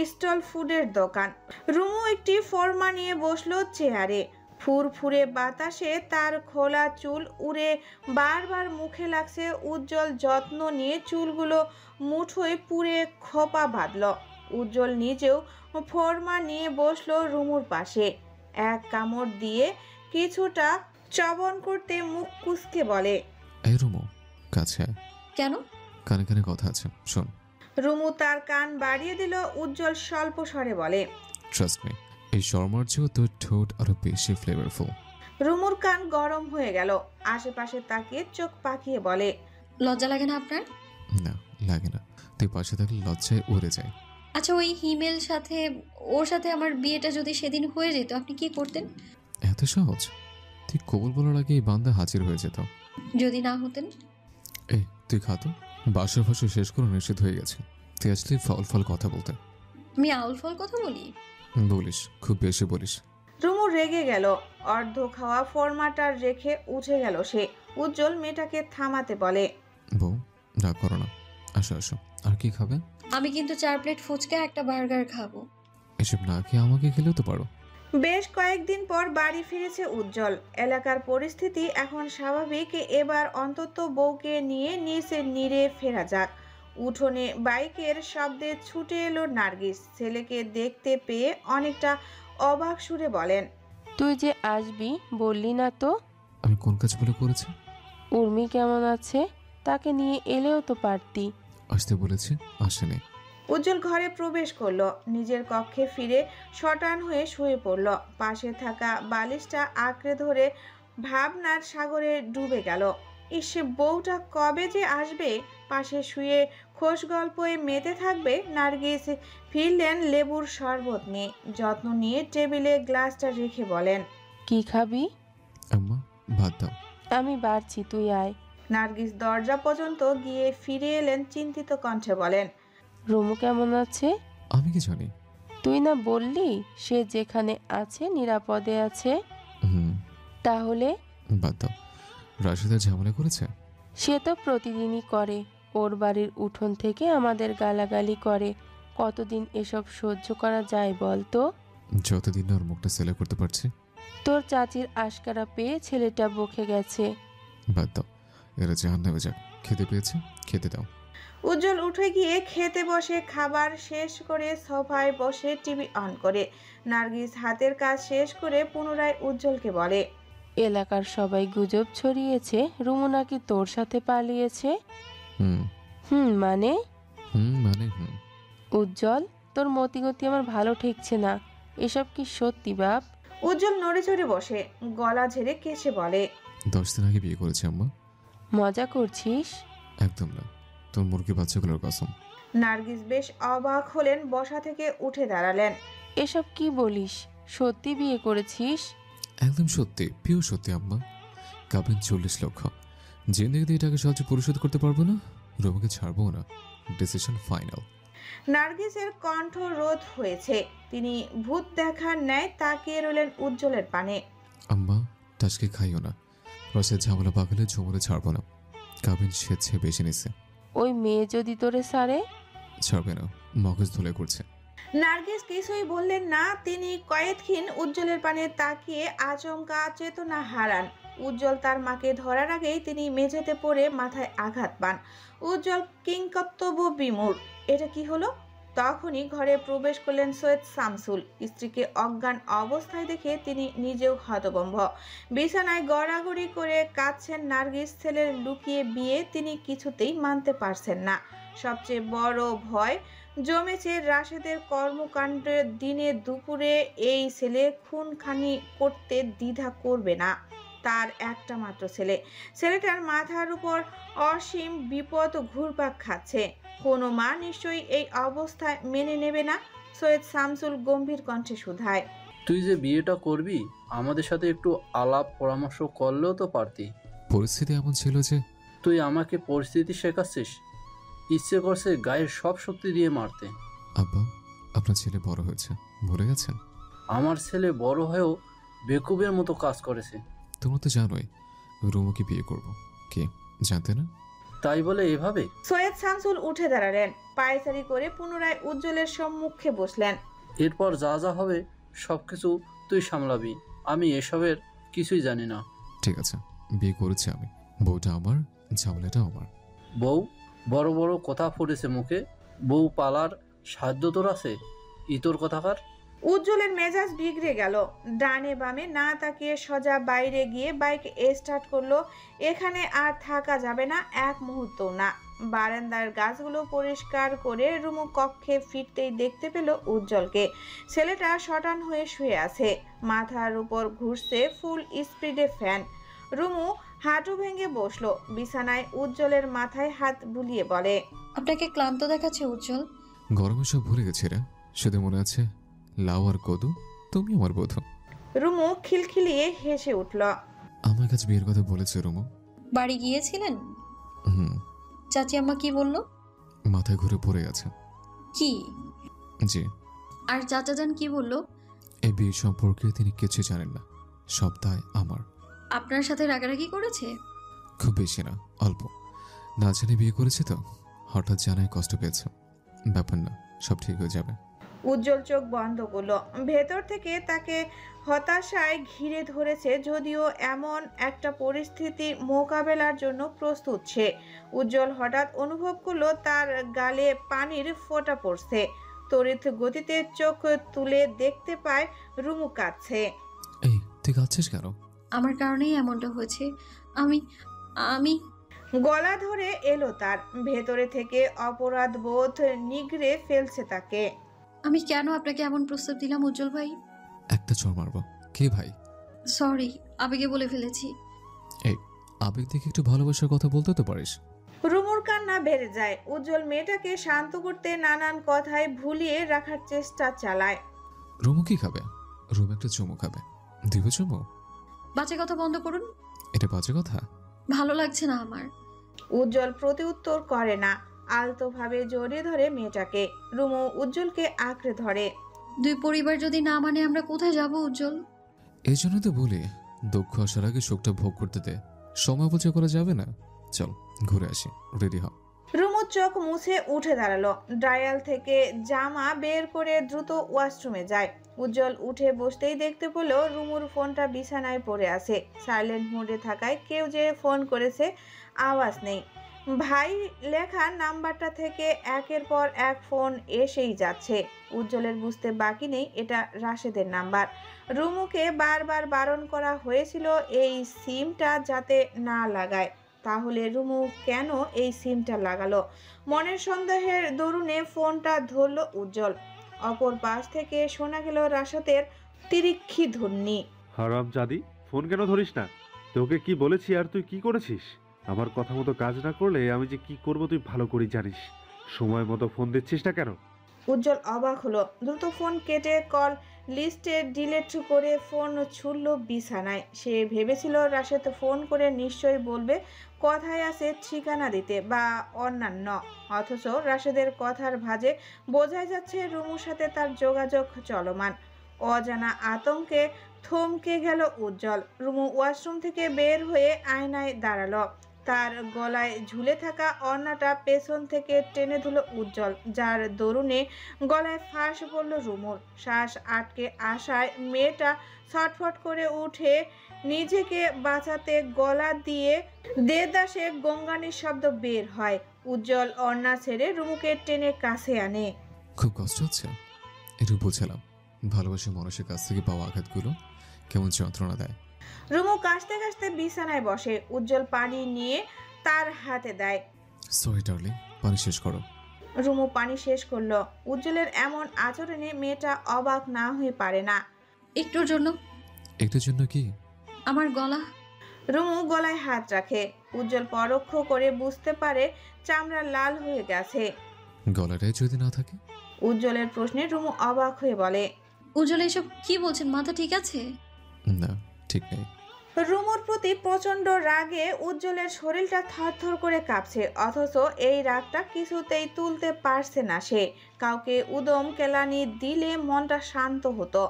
স্টল ফুডের দোকান। রুমু একটি ফর্মা নিয়ে বসলো চেয়ারে। ফুরফুরে বাতাসে তার খোলা চুল উড়ে বারবার মুখে লাগছে। উজ্জ্বল যত্ন নিয়ে চুলগুলো মুঠোয় পুরে খোপা বাঁধল। উজ্জ্বল নিজেও ফর্মা নিয়ে বসলো রুমুর পাশে। এক কামড় দিয়ে কিছুটা চবন করতে মুখ কুঁচকে বলে, এই রুমু কাছে আয়। কেন? কানে কানে কথা আছে, শোন। রুমু তার কান বাড়িয়ে দিল। উজ্জ্বল স্বল্প স্বরে বলে, ট্রাস্ট মি, এই শর্মার চেয়েও তোর ঠোঁট আরো বেশি ফ্লেভারফুল। রুমুর কান গরম হয়ে গেল। আশেপাশে তাকিয়ে চোখ পাকিয়ে বলে, লজ্জা লাগে না আপনার? না লাগে না, তুই পাশে থাকলে লজ্জায় উড়ে যায়। আচ্ছা, ওই হিমেল সাথে, ওর সাথে আমার বিয়েটা যদি সেদিন হয়ে যেত, আপনি কি করতেন? এত সহজ? তুই কবুল বলার আগে এই বান্দা হাজির হয়ে যেত। যদি না হতেন? এই তুই খাতো, বাসর ফাঁসর শেষ করে নিষেধ হয়ে গেছে। তুই আসলে ফল ফল কথা বলতে। আমি আউল ফল কথা বলি? বলিস, খুব বেশি বলিস। রুমু রেগে গেল। অর্ধ খাওয়া ফরমাটা রেখে উঠে গেল সে। উজ্জ্বল মেয়েটাকে থামাতে বলে, বউ রাগ করো না, আসো আসো, আর কি খাবে? আমি কিন্তু 4 প্লেট ফুচকা, একটা বার্গার খাবো। এসব না খেয়ে আমাকে খেলেও তো পারো। বেশ কয়েকদিন পর বাড়ি ফিরেছে উজ্জ্বল। এলাকার পরিস্থিতি এখন স্বাভাবিক। এবার অন্তত বউকে নিয়ে নিচে নিরে ফেরা যাক। উঠোনে বাইকের শব্দে ছুটে এলো নার্গিস। ছেলেকে দেখতে পেয়ে অনেকটা অবাক সুরে বলেন, তুই যে আসবি বললি না তো? আমি কোন কাজ বলে করেছি? উর্মি কেমন আছে? তাকে নিয়ে এলেও তো পারতি। আসতে বলেছি, আসেনি। উজ্জ্বল ঘরে প্রবেশ করলো। নিজের কক্ষে ফিরে শটান হয়ে শুয়ে পড়ল। পাশে থাকা বালিশটা আঁকড়ে ধরে ভাবনার সাগরে ডুবে গেল। ইস, বউটা কবে যে আসবে? পাশে শুয়ে খোশ গল্পে মেতে থাকবে। নার্গিস ফিরলেন লেবুর শরবত নিয়ে। যত্ন নিয়ে টেবিলে গ্লাসটা রেখে বলেন, কি খাবি? আম্মা ভাত দাও। আমি বাড়ছি, তুই আয়। নার্গিস দরজা পর্যন্ত গিয়ে ফিরে এলেন, চিন্তিত কণ্ঠে বলেন, রুমু কেমন আছে? আমি কি জানি? তুই না বললি সে যেখানে আছে নিরাপদে আছে? হুম। তাহলে? বাদ দাও। রাশিদা ঝামেলা করেছে? সে তো প্রতিদিনই করে। ওর বাড়ির উঠোন থেকে আমাদের গালাগালি করে। কতদিন এসব সহ্য করা যায় বল তো? যতদিন না ওর মুখটা সেলে করতে পারছি। তোর চাচির আশকারা পেয়ে ছেলেটা বকে গেছে। বাদ দাও, এরা জাহান্নামে যাক। খেতে পেয়েছে, খেতে দাও। উজ্জ্বল উঠে গিয়ে খেতে বসে খাবার শেষ করে সোফায় বসে টিভি অন করে। নার্গিস হাতের কাজ শেষ করে পুনরায় উজ্জ্বলকে বলে, এলাকার সবাই গুজব ছড়িয়েছে রুমু নাকি তোর সাথে পালিয়েছে। হুম মানে? মানে উজ্জ্বল, তোর মতিগতি আমার ভালো ঠেকছে না। এসব কি সত্যি বাপ? উজ্জ্বল নড়ে চড়ে বসে গলা ঝেড়ে কেসে বলে, 10 দিন আগে বিয়ে করেছে আম্মা। মজা করছিস? একদম না, তোর মুরগি বাচ্চাগুলোর কসম। নার্গিস বেশ অবাক হলেন, বসা থেকে উঠে দাঁড়ালেন। এসব কি বলিস? সত্যি বিয়ে করেছিস? একদম সত্যি, পিওর সত্যি আম্মা। কাবিন 40 লক্ষ। জিন্দেগিতে এটাকে সহজে পরিশোধ করতে পারবো না, রোমকে ছাড়বো না। Decision final. নার্গিসের কণ্ঠ রোধ হয়েছে। তিনি ভূত দেখার ন্যায় তাকিয়ে রইলেন উজ্জ্বলের পানে। আম্মা, টাচকে খাইও না। রসের ঝামেলা পাগলে ঝুমরে ছাড়বো না। কাবিন সেচ্ছে বেশি নিছে। ওই মেয়ে যদি তোরে সারে? ছাড়বে না, মগজ ধুলে করছে। নার্গিস কিছুই বললেন না। তিনি কয়েকক্ষণ উজ্জ্বলের পানে তাকিয়ে আচমকা চেতনা হারান। উজ্জ্বল তার মাকে ধরার আগেই তিনি মেঝেতে পড়ে মাথায় আঘাত পান। উজ্জ্বল কিংকর্তব্য বিমূঢ়। এটা কি হলো? তখনই ঘরে প্রবেশ করলেন সৈয়দ শামসুল। স্ত্রীকে অজ্ঞান অবস্থায় দেখে তিনি নিজেও হতভম্ব। বিছানায় গড়াগড়ি করে কাঁদছেন নার্গিস। ছেলের লুকিয়ে বিয়ে তিনি কিছুতেই মানতে পারছেন না। সবচেয়ে বড় ভয় জমেছে রাশেদের কর্মকাণ্ডের। দিনে দুপুরে এই ছেলে খুনখানি করতে দ্বিধা করবে না। তার একটা মাত্র ছেলে, ছেলেটার মাথার উপর অসীম বিপদ ঘুরপাক খাচ্ছে। কোনো মা নিশ্চয়ই এই অবস্থায় মেনে নেবে না। সৈয়দ শামসুল গম্ভীর কণ্ঠে শুধায়, তুই যে বিয়েটা করবি আমাদের সাথে একটু আলাপ পরামর্শ করলেও তো পারতি। পরিস্থিতি এমন ছিল যে। তুই আমাকে পরিস্থিতি শেখাচ্ছিস? ইচ্ছে করছে গায়ের সব শক্তি দিয়ে মারতে। আব্বা, আপনার ছেলে বড় হয়েছে, ভুলে গেছেন? আমার ছেলে বড় হয়েও বেকুবের মতো কাজ করেছে। তোমরা তো জানোই রুমুকে বিয়ে করব। কি জানতে না? তাই বলে এভাবে? সৈয়দ শামসুল উঠে দাঁড়ালেন, পায়চারি করে পুনরায় উজ্জ্বলের সম্মুখে বসলেন। এরপর যা যা হবে সবকিছু তুই সামলাবি। আমি এসবের কিছুই জানি না। ঠিক আছে, বিয়ে করেছি আমি। বউটা আমার, ঝামেলাটা আমার। বউ? বড় বড় কথা ফুটেছে মুখে। বউ পালার সাধ্য তোর আছে? ইতর কথাকার। উজ্জ্বলের মেজাজ বিগড়ে গেল। ডানে বামে না তাকিয়ে সোজা বাইরে গিয়ে বাইক স্টার্ট করলো। এখানে আর থাকা যাবে না এক মুহূর্ত না। বারান্দার গাছগুলো পরিষ্কার করে রুমু কক্ষে ফিরতেই দেখতে পেল উজ্জ্বলকে। ছেলেটা শটান হয়ে শুয়ে আছে, মাথার উপর ঘুরছে ফুল স্পিডে ফ্যান। রুমু হাঁটু ভেঙে বসলো বিছানায়। উজ্জ্বলের মাথায় হাত বুলিয়ে বলে, আপনাকে ক্লান্ত দেখাচ্ছে উজ্জ্বল। গরমে সব ভুলে গেছি রে, শুধু মনে আছে লাউ আর কদু, তুমি আমার বধূ। রুমু খিলখিলিয়ে হেসে উঠল। আমার কাছে বিয়ের কথা বলেছে রুমু। বাড়ি গিয়েছিলেন? হুম। চাচি আম্মা কি বললো? মাথায় ঘুরে পড়ে গেছে। কি? জি। আর চাচা যান কি বললো? এই বিয়ে সম্পর্কে তিনি কিছু জানেন না, সব দায় আমার। আপনার সাথে রাগারাগি করেছে? খুব বেশি না, অল্প। না জেনে বিয়ে করেছে তো, হঠাৎ জানায় কষ্ট পেয়েছে। ব্যাপার না, সব ঠিক হয়ে যাবে। উজ্জ্বল চোখ বন্ধ করলো। ভেতর থেকে তাকে হতাশায় ঘিরে ধরেছে, যদিও এমন একটা পরিস্থিতি মোকাবেলার জন্য প্রস্তুত সে। উজ্জ্বল হঠাৎ অনুভব করলো তার গালে পানির ফোঁটা পড়ছে। তড়িৎ গতিতে চোখ তুলে দেখতে পায় রুমু কাঁদছে। এই, তুই কাঁদছিস কেন? আমার কারণেই এমনটা হয়েছে। আমি আমি গলা ধরে এলো তার। ভেতরে থেকে অপরাধ বোধ নিগড়ে ফেলছে তাকে। আমি কেন আপনাকে এমন প্রস্তাব দিলাম উজ্জ্বল ভাই? একটা চড় মারবো। কে ভাই? সরি, আবেগে বলে ফেলেছি। এই, আবেগ থেকে একটু ভালোবাসার কথা বলতে তো পারিস। রুমুর কান্না বেড়ে যায়। উজ্জ্বল মেয়েটাকে শান্ত করতে নানান কথায় ভুলিয়ে রাখার চেষ্টা চালায়। রুমু কি খাবে? রুমু একটা চুমু খাবে। দিবে চুমু? বাজে কথা বন্ধ করুন। এটা বাজে কথা? ভালো লাগছে না আমার। উজ্জ্বল প্রতিউত্তর করে না, আলতোভাবে জড়িয়ে ধরে মেয়েটাকে। রুমু উজ্জ্বলকে আঁকড়ে ধরে। দুই পরিবার যদি না মানে আমরা কোথায় যাব উজ্জ্বল? এই জন্য তো বলি দুঃখ আসার আগে শোকটা ভোগ করতে দে। সময় অপচয় করা যাবে না। চল ঘুরে আসি, রেডি হ। রুমু চোখ মুছে উঠে দাঁড়ালো। ড্রায়াল থেকে জামা বের করে দ্রুত ওয়াশরুমে যায়। উজ্জ্বল উঠে বসতেই দেখতে পেল রুমুর ফোনটা বিছানায় পড়ে আছে। সাইলেন্ট মোডে থাকায় কেউ যে ফোন করেছে আওয়াজ নেই। ভাই লেখা নাম্বারটা থেকে একের পর এক ফোন এসেই যাচ্ছে। উজ্জ্বলের বুঝতে বাকি নেই এটা রাশেদের নাম্বার। রুমুকে বারবার বারণ করা হয়েছিল এই সিমটা যাতে না লাগায়, তাহলে রুমু কেন এই সিমটা লাগালো? মনের সন্দেহের দরুনে ফোনটা ধরল উজ্জ্বল। অপর পাশ থেকে শোনা গেল রাশাতের তিরিক্ষি ধ্বনি। হারামজাদি, ফোন কেন ধরিস না? তোকে কি বলেছি আর তুই কি করেছিস? আমার কথা মতো কাজ না করলে আমি যে কি করব তুই ভালো করে জানিস। সময় মতো ফোন দিচ্ছিস না কেন? উজ্জ্বল অবাক হলো। দ্রুত ফোন কেটে কল লিস্টে ডিলিট করে ফোন ছুড়ল বিছানায়। সে ভেবেছিল রাশেদ ফোন করে নিশ্চয়ই বলবে কোথায় আছে ঠিকানা দিতে বা অন্যান্য, অথচ রাশেদের কথার ভাঁজে বোঝাই যাচ্ছে রুমুর সাথে তার যোগাযোগ চলমান। অজানা আতঙ্কে থমকে গেল উজ্জ্বল। রুমু ওয়াশরুম থেকে বের হয়ে আয়নায় দাঁড়ালো। তার গলায় ঝুলে থাকা ওড়নাটা পেছন থেকে টেনে ধরল উজ্জ্বল, যার দরুনে গলায় ফাঁস পড়ল রুমুর। শ্বাস আটকে আসায় মেয়েটা ছটফট করে উঠে নিজেকে বাঁচাতে গলা দিয়ে দেদাসে গঙ্গানির শব্দ বের হয়। উজ্জ্বল ওড়না ছেড়ে রুমুকে টেনে কাছে আনে। খুব কষ্ট হচ্ছে? একটু বুঝলাম ভালোবাসা মানুষের কাছ থেকে পাওয়া আঘাতগুলো কেমন যন্ত্রণা দেয়। রুমু কাশতে কাশতে বিছানায় বসে। উজ্জ্বল পানি নিয়ে তার হাতে দেয়। সরি ডার্লিং, পানি শেষ করো। রুমু পানি শেষ করলো। উজ্জ্বলের এমন আচরণে মেয়েটা অবাক না হয়ে পারে না। একটুর জন্য। একটার জন্য কি? আমার গলা। রুমু গলায় হাত রাখে। উজ্জ্বল পরোক্ষ করে বুঝতে পারে চামড়া লাল হয়ে গেছে। গলাটাই যদি না থাকে? উজ্জ্বলের প্রশ্নে রুমু অবাক হয়ে বলে। উজ্জ্বল এসব কি বলছেন? মাথা ঠিক আছে? না, ঠিক নেই। রুমুর প্রতি প্রচন্ড রাগে উজ্জ্বলের শরীরটা থরথর করে কাঁপছে, অথচ এই রাগটা কিছুতেই তুলতে পারছে না সে। কাউকে উদম কেলানি দিলে মনটা শান্ত হতো।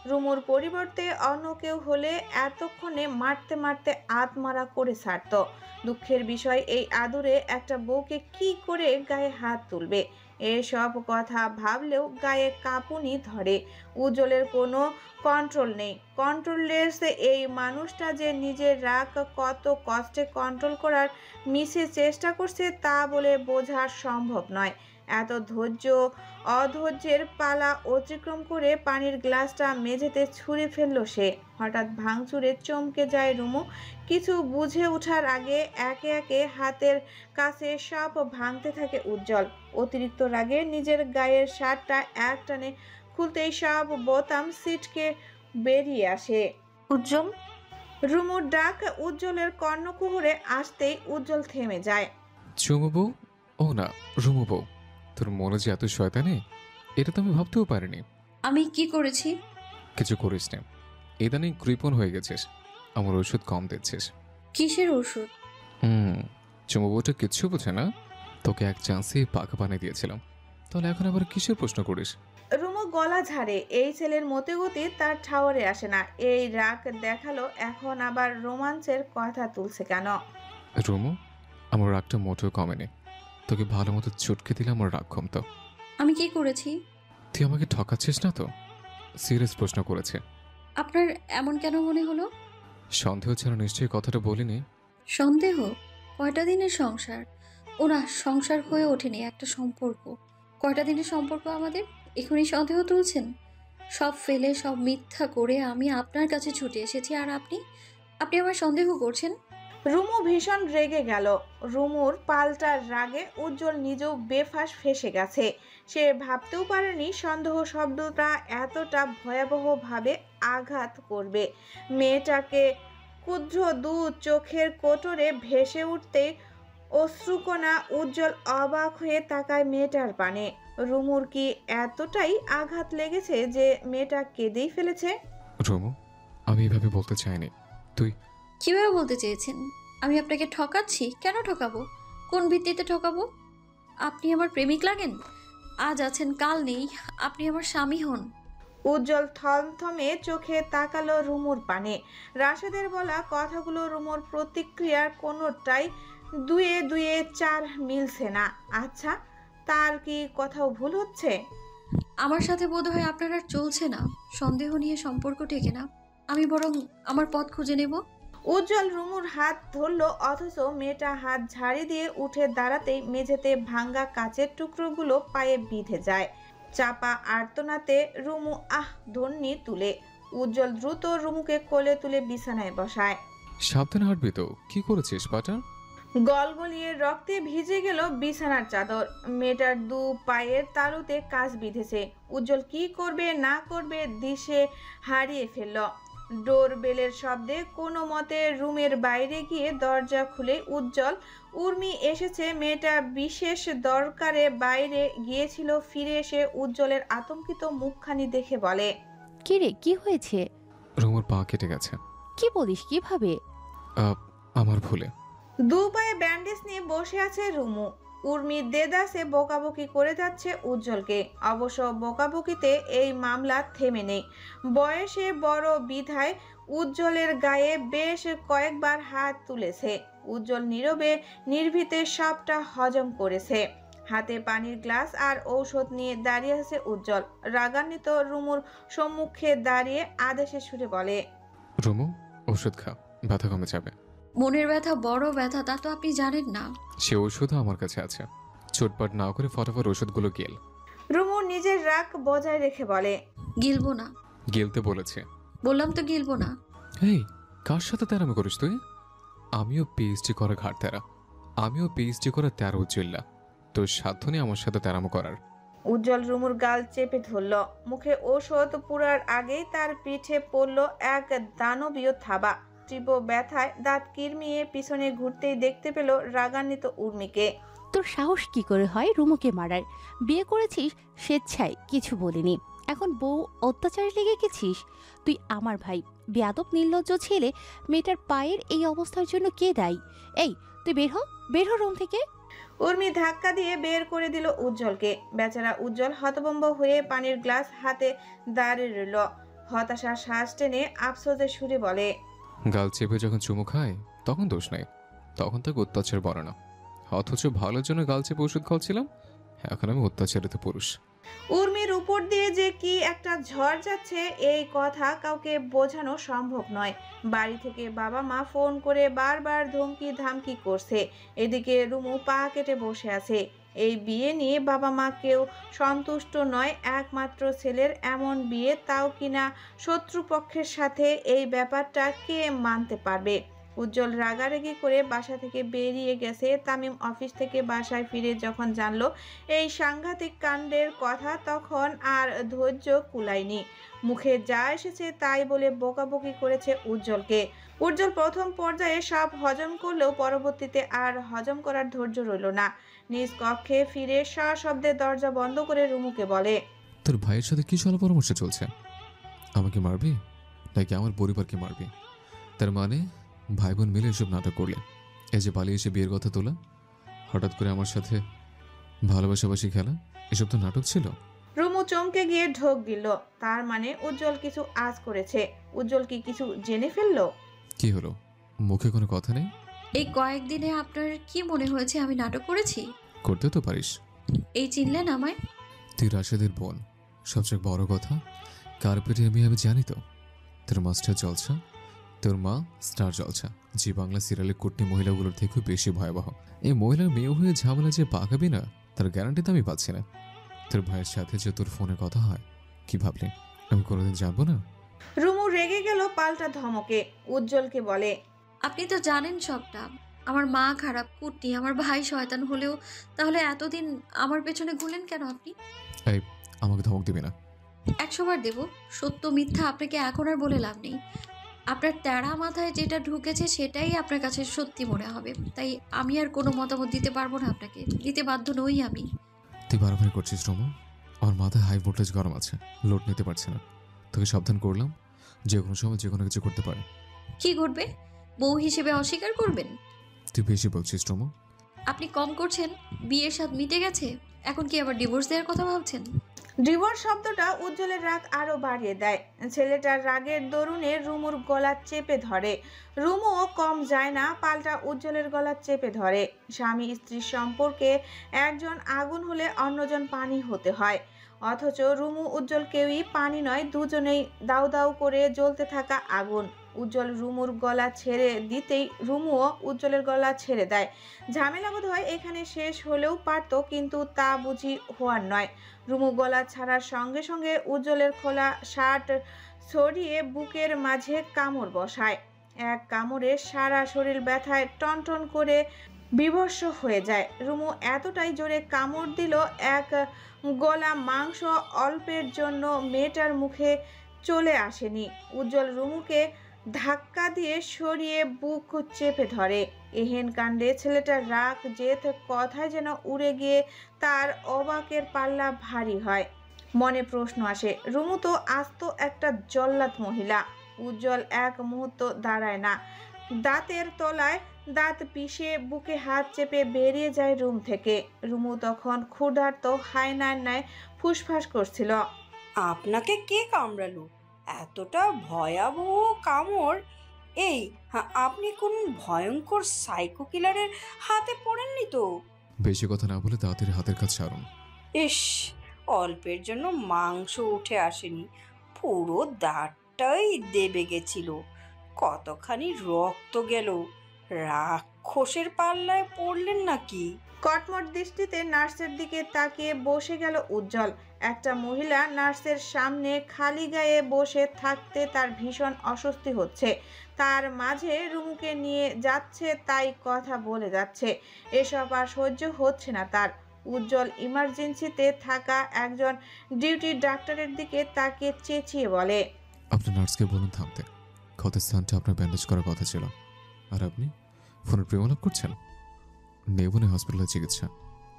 রুমুর পরিবর্তে অন্য কেউ হলে এতক্ষণে মারতে মারতে আত্মমারা করে ছাড়ত। দুঃখের বিষয় এই আদুরে একটা বউকে কি করে গায়ে হাত তুলবে? এসব কথা ভাবলেও গায়ে কাঁপুনি ধরে। উজ্জ্বলের কোনো কন্ট্রোল নেই। কন্ট্রোললেস এই মানুষটা যে নিজের রাগ কত কষ্টে কন্ট্রোল করার মিশে চেষ্টা করছে তা বলে বোঝা সম্ভব নয়। এত ধৈর্য অধৈর্যের পালা অতিক্রম করে পানির গ্লাসটা মেঝেতে ছুঁড়ে ফেলল সে। হঠাৎ ভাঙচুরে চমকে যায় রুমু। কিছু বুঝে ওঠার আগে একে একে হাতের কাছে সব ভাঙতে থাকে উজ্জ্বল। অতিরিক্ত রাগে নিজের গায়ের শার্টটা একটানে খুলতেই সব বোতাম সিটকে বেরিয়ে আসে। উজ্জ্বল। রুমুর ডাক উজ্জ্বলের কর্ণকুহরে আসতেই উজ্জ্বল থেমে যায়। চুমু বউ? ও না, রুমু বউ। তোর মনে যে এত শয়তানি, এটা তো আমি ভাবতেও পারিনি। আমি কি করেছি? কিছু করিস না। ইদানিং কৃপণ হয়ে গেছিস। আমার ওষুধ কম দিচ্ছিস। কিসের ওষুধ? চুমু বউটা কিচ্ছু বোঝে না। তোকে এক চান্সেই পাকা বানিয়ে দিয়েছিলাম, তাহলে এখন আবার কিসের প্রশ্ন করিস? রুমু গলা ঝাড়ে। এই ছেলের মতে গতি তার ঠাওরে আসে না। এই রাগ দেখালো, এখন আবার রোমাঞ্চের কথা তুলছে কেন? রুমু, আমার রাগটা মোটেও কমেনি। তোকে ভালো মতো চটকে দিলে আমার রাগ কমতো। আমি কি করেছি? তুই আমাকে ঠকাচ্ছিস না তো? সিরিয়াস প্রশ্ন করেছে। আপনার এমন কেন মনে হলো? সন্দেহ ছাড়া নিশ্চয়ই কথাটা বলিনি। সন্দেহ? কয়টা দিনের সংসার? ওরা সংসার হয়ে ওঠেনি, একটা সম্পর্ক। কয়টা দিনের সম্পর্ক আমাদের? এখনই সন্দেহ তুলছেন? সব ফেলে সব মিথ্যা করে আমি আপনার কাছে ছুটে এসেছি, আর আপনি আমার সন্দেহ করছেন? রুমু ভীষণ রেগে গেল। রুমুর পাল্টার রাগে উজ্জ্বল নিজেও বেফাঁস ফেসে গেছে। সে ভাবতেও পারেনি সন্দেহ শব্দটা এতটা ভয়াবহভাবে আঘাত করবে। মেয়েটাকে ক্ষুদ্র দু চোখের কোটরে ভেসে উঠতে অশ্রুকণা। উজ্জ্বল অবাক হয়ে তাকায় মেয়েটার পানে। রুমুর কি এতটাই আঘাত লেগেছে যে মেয়েটা কেঁদেই ফেলেছে? রুমু, আমি এভাবে বলতে চাইনি। তুই কিভাবে বলতে চেয়েছেন? আমি আপনাকে ঠকাচ্ছি? কেন ঠকাবো? কোন ভিত্তিতে ঠকাবো? আপনি আমার প্রেমিক লাগেন? আজ আছেন কাল নেই। আপনি আমার স্বামী হন। উজ্জ্বল থমথমে চোখে তাকালো রুমুর পানে। রাশেদের বলা কথাগুলো রুমুর প্রতিক্রিয়ার কোনোটাই দুয়ে দুয়ে চার মিলছে না। আচ্ছা, তার কি কোথাও ভুল হচ্ছে? আমার সাথে বোধহয় আপনার আর চলছে না। সন্দেহ নিয়ে সম্পর্ক টেকে না। আমি বরং আমার পথ খুঁজে নেব। উজ্জ্বল রুমুর হাত ধরলো, অথচ মেয়েটা হাত ঝাড়ি দিয়ে উঠে দাঁড়াতেই মেঝেতে ভাঙ্গা কাচের টুকরোগুলো পায়ে বিঁধে যায়। চাপা আর্তনাতে রুমু ধ্বনি তুলে। উজ্জ্বল দ্রুত রুমুকে কোলে তুলে বিছানায় বসায়। সাবধানে হাঁটবি তো। কি করেছিস পাটা? গলগলিয়ে রক্তে ভিজে গেল বিছানার চাদর। মেয়েটার দু পায়ের তালুতে কাজ বিঁধেছে। উজ্জ্বল কি করবে না করবে দিশে হারিয়ে ফেলল। ডোর বেলের শব্দে কোনো মতে রুমের বাইরে গিয়ে দরজা খুলে উজ্জ্বল উর্মি এসেছে। মেয়েটা বিশেষ দরকারে বাইরে গিয়েছিল। ফিরে এসে উজ্জ্বলের আতঙ্কিত মুখখানি দেখে বলে, কি রে, কি হয়েছে? রুমুর পা কেটে গেছে। কি বলিস? কিভাবে? আমার ভুলে। দু পায়ে ব্যান্ডেজ নিয়ে বসে আছে রুমু। উর্মি দেদাসে বকাবকি করে যাচ্ছে উজ্জ্বলকে। অবশ্য বকাবকিতে এই মামলা থেমে নেই। বয়সে বড় বিধায় উজ্জ্বলের গায়ে বেশ কয়েকবার হাত তুলেছে। উজ্জ্বল নীরবে নির্ভীতে সবটা হজম করেছে। হাতে পানির গ্লাস আর ঔষধ নিয়ে দাঁড়িয়ে আছে উজ্জ্বল। রাগান্বিত রুমুর সম্মুখে দাঁড়িয়ে আদেশে সুরে বলে, রুমু, ওষুধ খা, ব্যথা কমে যাবে। মনের ব্যথা বড় ব্যথা, তা তো আপনি জানেন না। সে ওষুধও আমার কাছে আছে। চোটপাট না করে ফটাফট ওষুধগুলো গেল। রুমু নিজের রাগ বজায় রেখে বলে, গিলবো না। গেলতে বলেছে। বললাম তো গিলবো না। এই, কার সাথে তেরামি করিস তুই? আমিও পিএইচডি করা ঘাট তেরা। আমিও পিএইচডি করা 13 উজ্জ্বল্লা। তোর সাধ্য নেই আমার সাথে তেরামো করার। উজ্জ্বল রুমুর গাল চেপে ধরল। মুখে ঔষধ পুরার আগেই তার পিঠে পড়ল এক দানবীয় থাবা। তীব্র ব্যথায় দাঁত কিরমিয়ে পিছনে ঘুরতেই দেখতে পেল রাগান্বিত উর্মিকে। তোর সাহস কি করে হয় রুমুকে মারার? বিয়ে করেছিস স্বেচ্ছায়, কিছু বলিনি। এখন বউ অত্যাচারে লেগে গেছিস? তুই আমার ভাই, বেয়াদব নির্লজ্জ ছেলে। মেয়েটার পায়ের এই অবস্থার জন্য কে দায়ী? এই, তুই বের হ রুম থেকে। উর্মি ধাক্কা দিয়ে বের করে দিল উজ্জ্বলকে। বেচারা উজ্জ্বল হতভম্ব হয়ে পানির গ্লাস হাতে দাঁড়িয়ে রইল। হতাশার শ্বাস টেনে আফসোসের সুরে বলে, গাল চেপে যখন চুমু খায় তখন দোষ নেই, তখন তাকে অত্যাচার বলে না। অথচ ভালোর জন্য গাল চেপে ওষুধ খাওয়াচ্ছিলাম, এখন আমি অত্যাচারিত পুরুষ। উর্মির উপর দিয়ে যে কি একটা ঝড় যাচ্ছে এই কথা কাউকে বোঝানো সম্ভব নয়। বাড়ি থেকে বাবা মা ফোন করে বারবার ধমকি ধামকি করছে। এদিকে রুমু পা কেটে বসে আছে। এই বিয়ে নিয়ে বাবা মা কেউ সন্তুষ্ট নয়। একমাত্র ছেলের এমন বিয়ে, তাও কিনা শত্রুপক্ষের সাথে। এই ব্যাপারটা কে মানতে পারবে? উজ্জ্বল রাগারাগি করে বাসা থেকে বেরিয়ে গেছে। তামিম অফিস থেকে বাসায় ফিরে যখন জানলো এই সাংঘাতিক কাণ্ডের কথা, তখন আর ধৈর্য কুলায়নি। মুখে যা এসেছে তাই বলে বকাবকি করেছে উজ্জ্বলকে। উজ্জ্বল প্রথম পর্যায়ে সব হজম করলেও পরবর্তীতে আর হজম করার ধৈর্য রইল না। নিজ কক্ষে ফিরে সশব্দে দরজা বন্ধ করে রুমুকে বলে, তোর ভাইয়ের সাথে কি চলা পরামর্শ চলছে? আমাকে মারবি নাকি আমার পরিবারকে মারবি? তার মানে ভাই বোন মিলে এসব নাটক করলে? এই যে পালিয়ে এসে বিয়ের কথা তোলা, হঠাৎ করে আমার সাথে ভালোবাসাবাসি খেলা, এসব তো নাটক ছিল। রুমু চমকে গিয়ে ঢোক গিল। তার মানে উজ্জ্বল কিছু আজ করেছে। উজ্জ্বল কি কিছু জেনে ফেললো? কি হলো, মুখে কোনো কথা নেই? এই কয়েকদিনে আপনার কি মনে হয়েছে আমি নাটক করেছি? করতে তো পারিস। এই চিনলেন আমায়? তুই রাশেদের বোন। সবচেয়ে বড় কথা, কার পেটে আমি জানি তো। তোর মাস্টার জলসা, তোর মা স্টার জলসা, জি বাংলা সিরিয়ালের কুটনি মহিলাগুলোর থেকেও বেশি ভয়াবহ। এই মহিলার মেয়ে হয়ে ঝামেলা যে পাকাবি না, তার গ্যারান্টি তো আমি পাচ্ছি না। তোর ভাইয়ের সাথে যে তোর ফোনে কথা হয়, কি ভাবলি আমি কোনোদিন জানবো না? রুমু রেগে গেল পাল্টা ধমকে। উজ্জ্বলকে বলে, আপনি তো জানেন সবটা। আমার মা খারাপ, কুটনি, আমার ভাই শয়তান হলেও তাহলে এতদিন আমার পেছনে ঘুরলেন কেন আপনি? এই, আমাকে ধমক দিবি না। 100 বার দেব। সত্য মিথ্যা আপনাকে এখন আর বলে লাভ নেই। আপনার তেড়া মাথায় যেটা ঢুকেছে সেটাই আপনার কাছে সত্যি মনে হবে। তাই আমি আর কোনো মতামত দিতে পারবো না আপনাকে। দিতে বাধ্য নই আমি। তুই বারবার করছিস রমু। আমার মাথায় হাই ভোল্টেজ গরম আছে, লোড নিতে পারছে না। তোকে সাবধান করলাম, যে কোনো সময় যে কোনো কিছু করতে পারে। কি ঘটবে? বউ হিসেবে অস্বীকার করবেন? তুই বেশি বলছিস রুমু। আপনি কম করছেন? বিয়ের স্বাদ মিটে গেছে, এখন কি আবার ডিভোর্স দেওয়ার কথা ভাবছেন? ডিভোর্স শব্দটা উজ্জ্বলের রাগ আরো বাড়িয়ে দেয়। ছেলেটার রাগের দরুনে রুমুর গলা চেপে ধরে। রুমুও কম যায় না, পাল্টা উজ্জ্বলের গলা চেপে ধরে। স্বামী স্ত্রীর সম্পর্কে একজন আগুন হলে অন্যজন পানি হতে হয়, অথচ রুমু উজ্জ্বল কেউই পানি নয়, দুজনেই দাউ দাউ করে জ্বলতে থাকা আগুন। উজ্জ্বল রুমুর গলা ছেড়ে দিতেই রুমুও উজ্জ্বলের গলা ছেড়ে দেয়। ঝামেলা বোধ হয় এখানে শেষ হলেও পারত, কিন্তু তা বুঝি হওয়ার নয়। রুমু গলা ছাড়ার সঙ্গে সঙ্গে উজ্জ্বলের খোলা শার্ট ছড়িয়ে বুকের মাঝে কামড় বসায়। এক কামড়ে সারা শরীর ব্যথায় টনটন করে বিভৎস হয়ে যায়। রুমু এতটাই জোরে কামড় দিল, এক গলা মাংস অল্পের জন্য মেয়েটার মুখে চলে আসেনি। উজ্জ্বল রুমুকে ধাক্কা দিয়ে সরিয়ে বুক চেপে ধরে। এহেন কাণ্ডে ছেলেটার রাগ জেদ কথায় যেন উড়ে গিয়ে তার অবাকের পাল্লা ভারী হয়। মনে প্রশ্ন আসে, রুমু তো আস্ত একটা জল্লাদ মহিলা। উজ্জ্বল এক মুহূর্ত দাঁড়ায় না, দাঁতের তলায় দাঁত পিষে বুকে হাত চেপে বেরিয়ে যায় রুম থেকে। রুমু তখন ক্ষুধার্ত হায়নার ন্যায় ফুসফাস করছিল। আপনাকে কে কামড়ালো? এতটা ভয়াবহ কামড়? এই আপনি কোন ভয়ঙ্কর সাইকো কিলারের হাতে পড়েননি তো? বেশি কথা না বলে তাড়াতাড়ি হাতের কাজ ছাড়ুন। ইস, অল্পের জন্য মাংস উঠে আসেনি, পুরো দাঁতটাই দেবে গেছিল। কতখানি রক্ত গেল। রাক্ষসের পাল্লায় পড়লেন নাকি? কটমট দৃষ্টিতে নার্সের দিকে তাকিয়ে বসে গেল উজ্জ্বল। একটা মহিলা নার্সের সামনে খালি গায়ে বসে থাকতে তার ভীষণ অস্বস্তি হচ্ছে। তার মাঝে রুমুকে নিয়ে যাচ্ছে, তাই কথা বলে যাচ্ছে। এসব আর সহ্য হচ্ছে না তার। উজ্জ্বল ইমার্জেন্সিতে থাকা একজন ডিউটি ডাক্তারের দিকে তাকিয়ে চেঁচিয়ে বলে, আপনার নার্সকে বলুন থামতে। ক্ষতের স্থানটা আপনার ব্যান্ডেজ করার কথা ছিল, আর আপনি ফোনে প্রেমলাপ করছেন। নেব না হসপিটালে চিকিৎসা,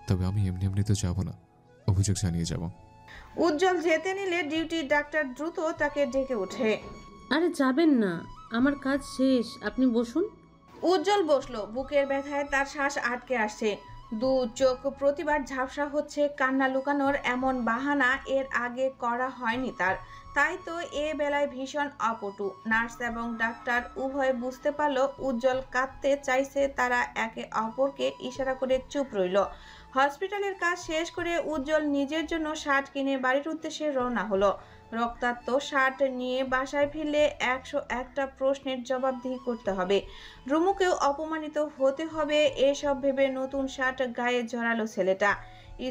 তবে আমি এমনি এমনি তো যাবো না, অভিযোগ জানিয়ে যাব। উজ্জ্বল যেতে নিলে ডিউটি ডাক্তার দ্রুত তাকে ডেকে ওঠে। আরে যাবেন না, আমার কাজ শেষ, আপনি বসুন। উজ্জ্বল বসলো। বুকের ব্যথায় তার শ্বাস আটকে আসছে, দু চোখ প্রতিবার ঝাপসা হচ্ছে। কান্না লুকানোর এমন বাহানা এর আগে করা হয়নি তার, তাই তো এ বেলায় ভীষণ অপটু। নার্স এবং ডাক্তার উভয় বুঝতে পারল উজ্জ্বল কাঁদতে চাইছে। তারা একে অপরকে ইশারা করে চুপ রইল। হসপিটালের কাজ শেষ করে উজ্জ্বল নিজের জন্য শার্ট কিনে বাড়ির উদ্দেশ্যে রওনা হলো। রক্তাক্ত শার্ট নিয়ে বাসায় ফিরলে 101টা প্রশ্নের জবাবদিহি করতে হবে। রুমুকেও অপমানিত হতে হবে, এসব ভেবে নতুন শার্ট গায়ে জড়ালো ছেলেটা।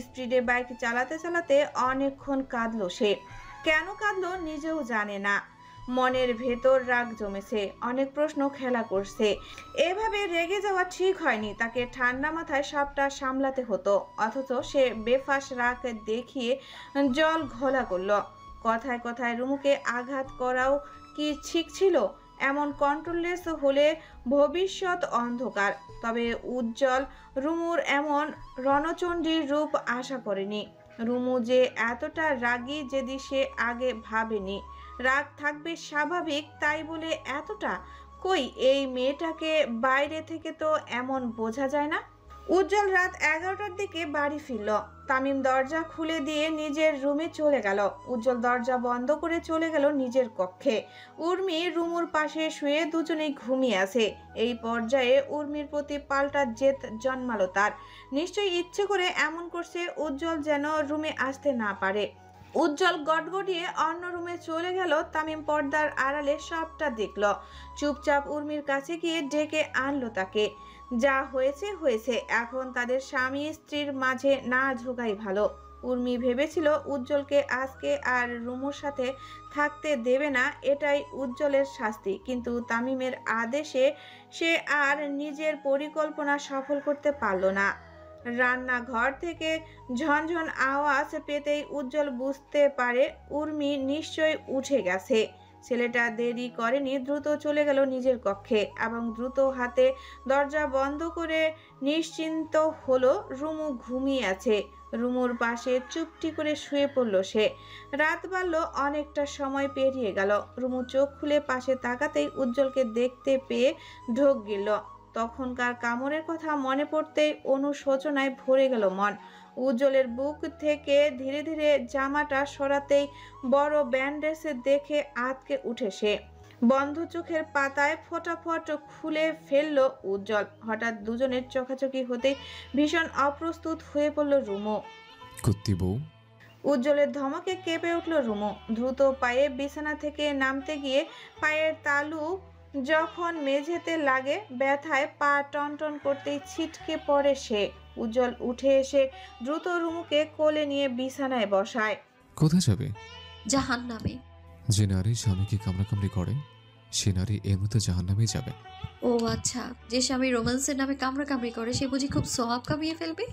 স্পিডে বাইক চালাতে চালাতে অনেকক্ষণ কাঁদলো সে। কেন কাঁদলো নিজেও জানে না। মনের ভেতর রাগ জমেছে, অনেক প্রশ্ন খেলা করছে। এভাবে রেগে যাওয়া ঠিক হয়নি, তাকে ঠান্ডা মাথায় সবটা সামলাতে হতো। অথচ সে বেফাস রাগ দেখিয়ে জল ঘোলা করলো। কথায় কথায় রুমুকে আঘাত করাও কি ঠিক ছিল? এমন কন্ট্রোললেস হলে ভবিষ্যৎ অন্ধকার। তবে উজ্জ্বল রুমুর এমন রণচণ্ডীর রূপ আশা করেনি। রুমু যে এতটা রাগী যদি সে আগে ভাবেনি। রাগ থাকবে স্বাভাবিক, তাই বলে এতটা? কই, এই মেয়েটাকে বাইরে থেকে তো এমন বোঝা যায় না। উজ্জ্বল রাত 11টার দিকে বাড়ি ফিরল। তামিম দরজা খুলে দিয়ে নিজের রুমে চলে গেল। উজ্জ্বল দরজা বন্ধ করে চলে গেল নিজের কক্ষে। উর্মি রুমুর পাশে শুয়ে দুজনেই ঘুমিয়ে আছে। এই পর্যায়ে উর্মির প্রতি পাল্টা জেদ জন্মালো তার। নিশ্চয়ই ইচ্ছে করে এমন করছে উজ্জ্বল যেন রুমে আসতে না পারে। উজ্জ্বল গটগটিয়ে অন্য রুমে চলে গেল। তামিম পর্দার আড়ালে সবটা দেখল। চুপচাপ উর্মির কাছে গিয়ে ডেকে আনলো তাকে। যা হয়েছে হয়েছে, এখন তাদের স্বামী স্ত্রীর মাঝে না ঢোকাই ভালো। উর্মি ভেবেছিল উজ্জ্বলকে আজকে আর রুমুর সাথে থাকতে দেবে না, এটাই উজ্জ্বলের শাস্তি। কিন্তু তামিমের আদেশে সে আর নিজের পরিকল্পনা সফল করতে পারল না। রান্নাঘর থেকে ঝনঝন আওয়াজ পেতেই উজ্জ্বল বুঝতে পারে উর্মি নিশ্চয়ই উঠে গেছে। ছেলেটা দেরি করেনি, দ্রুত চলে গেল নিজের কক্ষে এবং দ্রুত হাতে দরজা বন্ধ করে নিশ্চিন্ত হলো রুমু ঘুমিয়ে আছে। রুমুর পাশে চুপটি করে শুয়ে পড়ল সে। রাত বাড়ল, অনেকটা সময় পেরিয়ে গেল। রুমু চোখ খুলে পাশে তাকাতেই উজ্জ্বলকে দেখতে পেয়ে ঢোক গেল। তখনকার কামড়ের কথা মনে পড়তেই অনুশোচনায় ভরে গেল মন। উজ্জ্বলের বুক থেকে ধীরে ধীরে জামাটা সরাতেই বড় ব্যান্ডেজ দেখে আঁতকে উঠে সে। বন্ধ চোখের পাতায় ফটাফট খুলে ফেলল উজ্জ্বল। হঠাৎ দুজনের চোখাচোখি হতেই ভীষণ অপ্রস্তুত হয়ে পড়ল রুমু। কুত্তি বউ। উজ্জ্বলের ধমকে কেঁপে উঠল রুমু। দ্রুত পায়ে বিছানা থেকে নামতে গিয়ে পায়ের তালু যখন মেঝেতে লাগে, ব্যথায় পা টনটন করতেই ছিটকে পড়ে সে। উজ্জ্বল উঠে এসে দ্রুত রুমুকে কোলে নিয়ে বিছানায় বসায়। কোথায় যাবে? জাহান্নামে। যে নারী স্বামীকে কামড়াকামড়ি করে সে নারী এমনিতে জাহান্নামেই যাবে। ও আচ্ছা, যে স্বামী রোম্যান্সের নামে কামড়াকামড়ি করে সে বুঝি খুব সওয়াব কামিয়ে ফেলবে?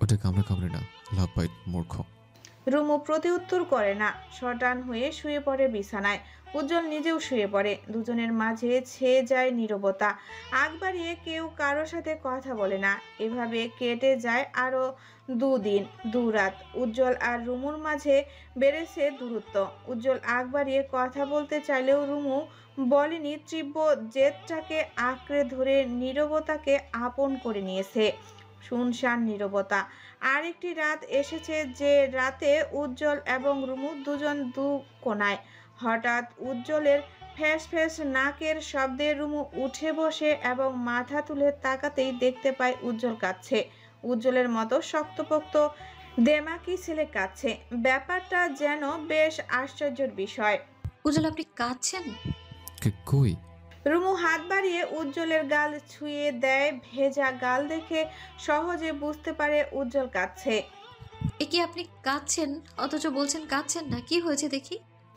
ওটা কামড়াকামড়ি না, লাভ বাইট, মূর্খ। রুমু প্রতিউত্তর করে না, শটান হয়ে শুয়ে পড়ে বিছানায়। উজ্জ্বল নিজেও শুয়ে পড়ে। দুজনের মাঝে ছেয়ে যায় নীরবতা। আগ বাড়িয়ে কেউ কারোর সাথে কথা বলে না। এভাবে কেটে যায় আরো 2 দিন 2 রাত। উজ্জ্বল আর রুমুর মাঝে বেড়েছে দূরত্ব। উজ্জ্বল আগ বাড়িয়ে কথা বলতে চাইলেও রুমু বলেনি। তীব্র জেদটাকে আঁকড়ে ধরে নীরবতাকে আপন করে নিয়েছে। শুনশান নীরবতা। আরেকটি রাত এসেছে, যে রাতে উজ্জ্বল এবং রুমু দুজন দু কোনায়। হঠাৎ উজ্জ্বলের ফ্যাস ফ্যাস নাকের শব্দে রুমু উঠে বসে এবং মাথা তুলে তাকাতেই দেখতে পায় উজ্জ্বল কাঁদছে। উজ্জ্বলের মতো শক্তপোক্ত দেমাকি ছেলে কাঁদছে। ব্যাপারটা যেন বেশ আশ্চর্যের বিষয়। উজ্জ্বল, আপনি কাঁদছেন? কই? রুমু হাত বাড়িয়ে উজ্জ্বলের গাল ছুঁয়ে দেয়। ভেজা গাল দেখে সহজে বুঝতে পারে উজ্জ্বল কাঁদছে। এ কি, আপনি কাঁদছেন অথচ বলছেন কাঁদছেন না? কি হয়েছে দেখি?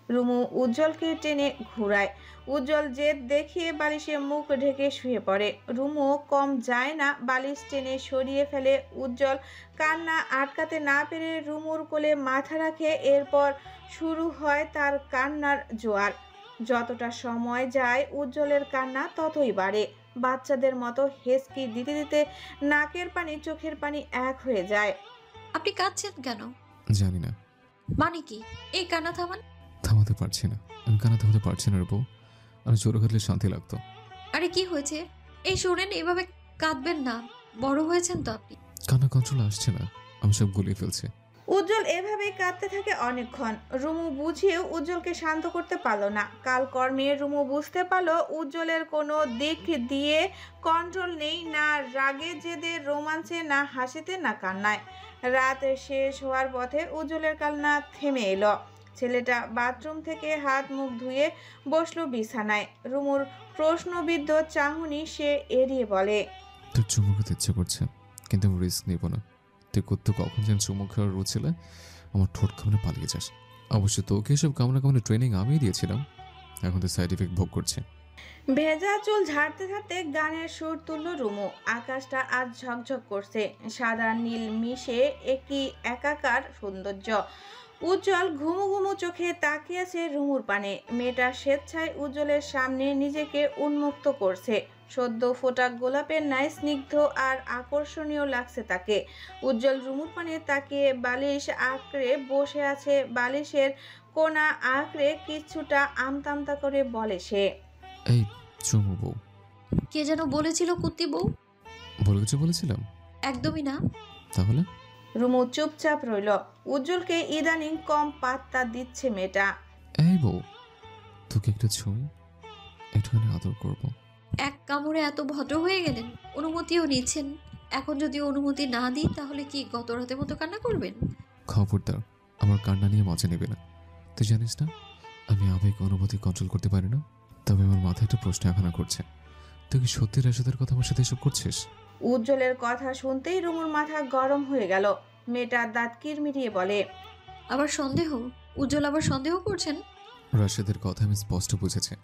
রুমু উজ্জ্বলকে টেনে ঘুরায়। উজ্জ্বল জেদ দেখিয়ে বালিশে মুখ ঢেকে শুয়ে পড়ে। রুমু কম যায় না, বালিশ টেনে সরিয়ে ফেলে। উজ্জ্বল কান্না আটকাতে না পেরে রুমুর কোলে মাথা রাখে। এরপর শুরু হয় তার কান্নার জোয়ার। যতটা সময় যায় উজ্জ্বলের কান্না ততই বাড়ে। বাচ্চাদের মতো হেসকি দিতে দিতে নাকের পানি চোখের পানি এক হয়ে যায়। আপনি কাঁদছেন কেন? জানি না। মানে কি? এই কান্না থামান। থামাতে পারছি না, আমি কান্না থামাতে পারছি না রে বউ। আমি জোরে কাটলে শান্তি লাগতো। আরে কি হয়েছে? এই শোনেন, এভাবে কাঁদবেন না, বড় হয়েছেন তো আপনি। কান্না কন্ট্রোল আসছে না, আমি সব গুলিয়ে ফেলছি। উজ্জ্বল এভাবেই কাঁদতে থাকে অনেকক্ষণ। রুমু বুঝিয়েও উজ্জ্বলকে শান্ত করতে পারলো না। কাল কর্মে রুমু বুঝতে পারলো উজ্জ্বলের কোনো দিক দিয়ে কন্ট্রোল নেই, না রাগে জেদে রোমাঞ্চে, না হাসিতে, না কান্নায়। রাত শেষ হওয়ার পথে উজ্জ্বলের কান্না থেমে এলো। ছেলেটা বাথরুম থেকে হাত মুখ ধুয়ে বসলো বিছানায়। রুমুর প্রশ্নবিদ্ধ চাহনি সে এড়িয়ে বলে, তোর চুমু খেতে ইচ্ছে করছে, কিন্তু আমি রিস্ক নেব না। তুই করতে কখন যেন চুমু খাওয়ার রুছিলে আমার ঠোঁট কামড়ে পালিয়ে যাস। অবশ্য তোকে এসব কামড়া কামড়ে ট্রেনিং আমিই দিয়েছিলাম, এখন তো সাইড ইফেক্ট ভোগ করছে। ভেজা চুল ঝাড়তে ঝাড়তে গানের সুর তুলল রুমু। আকাশটা আজ ঝকঝক করছে, সাদা নীল মিশে একটি একাকার সৌন্দর্য। উজ্জ্বল ঘুমু ঘুমু চোখে তাকিয়ে আছে রুমুর পানে। মেয়েটা স্বেচ্ছায় উজ্জ্বলের সামনে নিজেকে উন্মুক্ত করছে। সদ্য ফোটা গোলাপের ন্যায় স্নিগ্ধ আর আকর্ষণীয় লাগছে তাকে। উজ্জ্বল রুমুর পানে তাকিয়ে বালিশ আঁকড়ে বসে আছে। বালিশের কোনা আঁকড়ে কিছুটা আমতামতা করে বলে সে, এই চুমু বউ। কে যেন বলেছিল কুত্তি বউ? বলে কিছু বলেছিলাম? একদমই না। তাহলে? রুমু চুপচাপ রইল। উজ্জ্বলকে ইদানিং কম পাত্তা দিচ্ছে মেয়েটা। এই বউ, তোকে একটা ছুঁই, একটুখানি আদর করবো। এক কামড়ে এত ভদ্র হয়ে গেলেন, অনুমতিও নিচ্ছেন। এখন যদি অনুমতি না দিই তাহলে কি গত রাতের মতো কান্না করবেন? খবরদার আমার কান্না নিয়ে মজা নেবে না। তুই জানিস না আমি আবেগ অনুভূতি কন্ট্রোল করতে পারি না। তবে আমার মাথায় একটা প্রশ্ন এখনো করছে, তুই কি সত্যি রাশেদের কথা আমার সাথে এসব করছিস? উজ্জ্বলের কথা শুনতেই রুমুর মাথা গরম হয়ে গেল। মেয়েটা দাঁত কিরমিরিয়ে বলে, আবার সন্দেহ? উজ্জ্বল আবার সন্দেহ করছেন? রাশেদের কথা আমি স্পষ্ট বুঝেছি,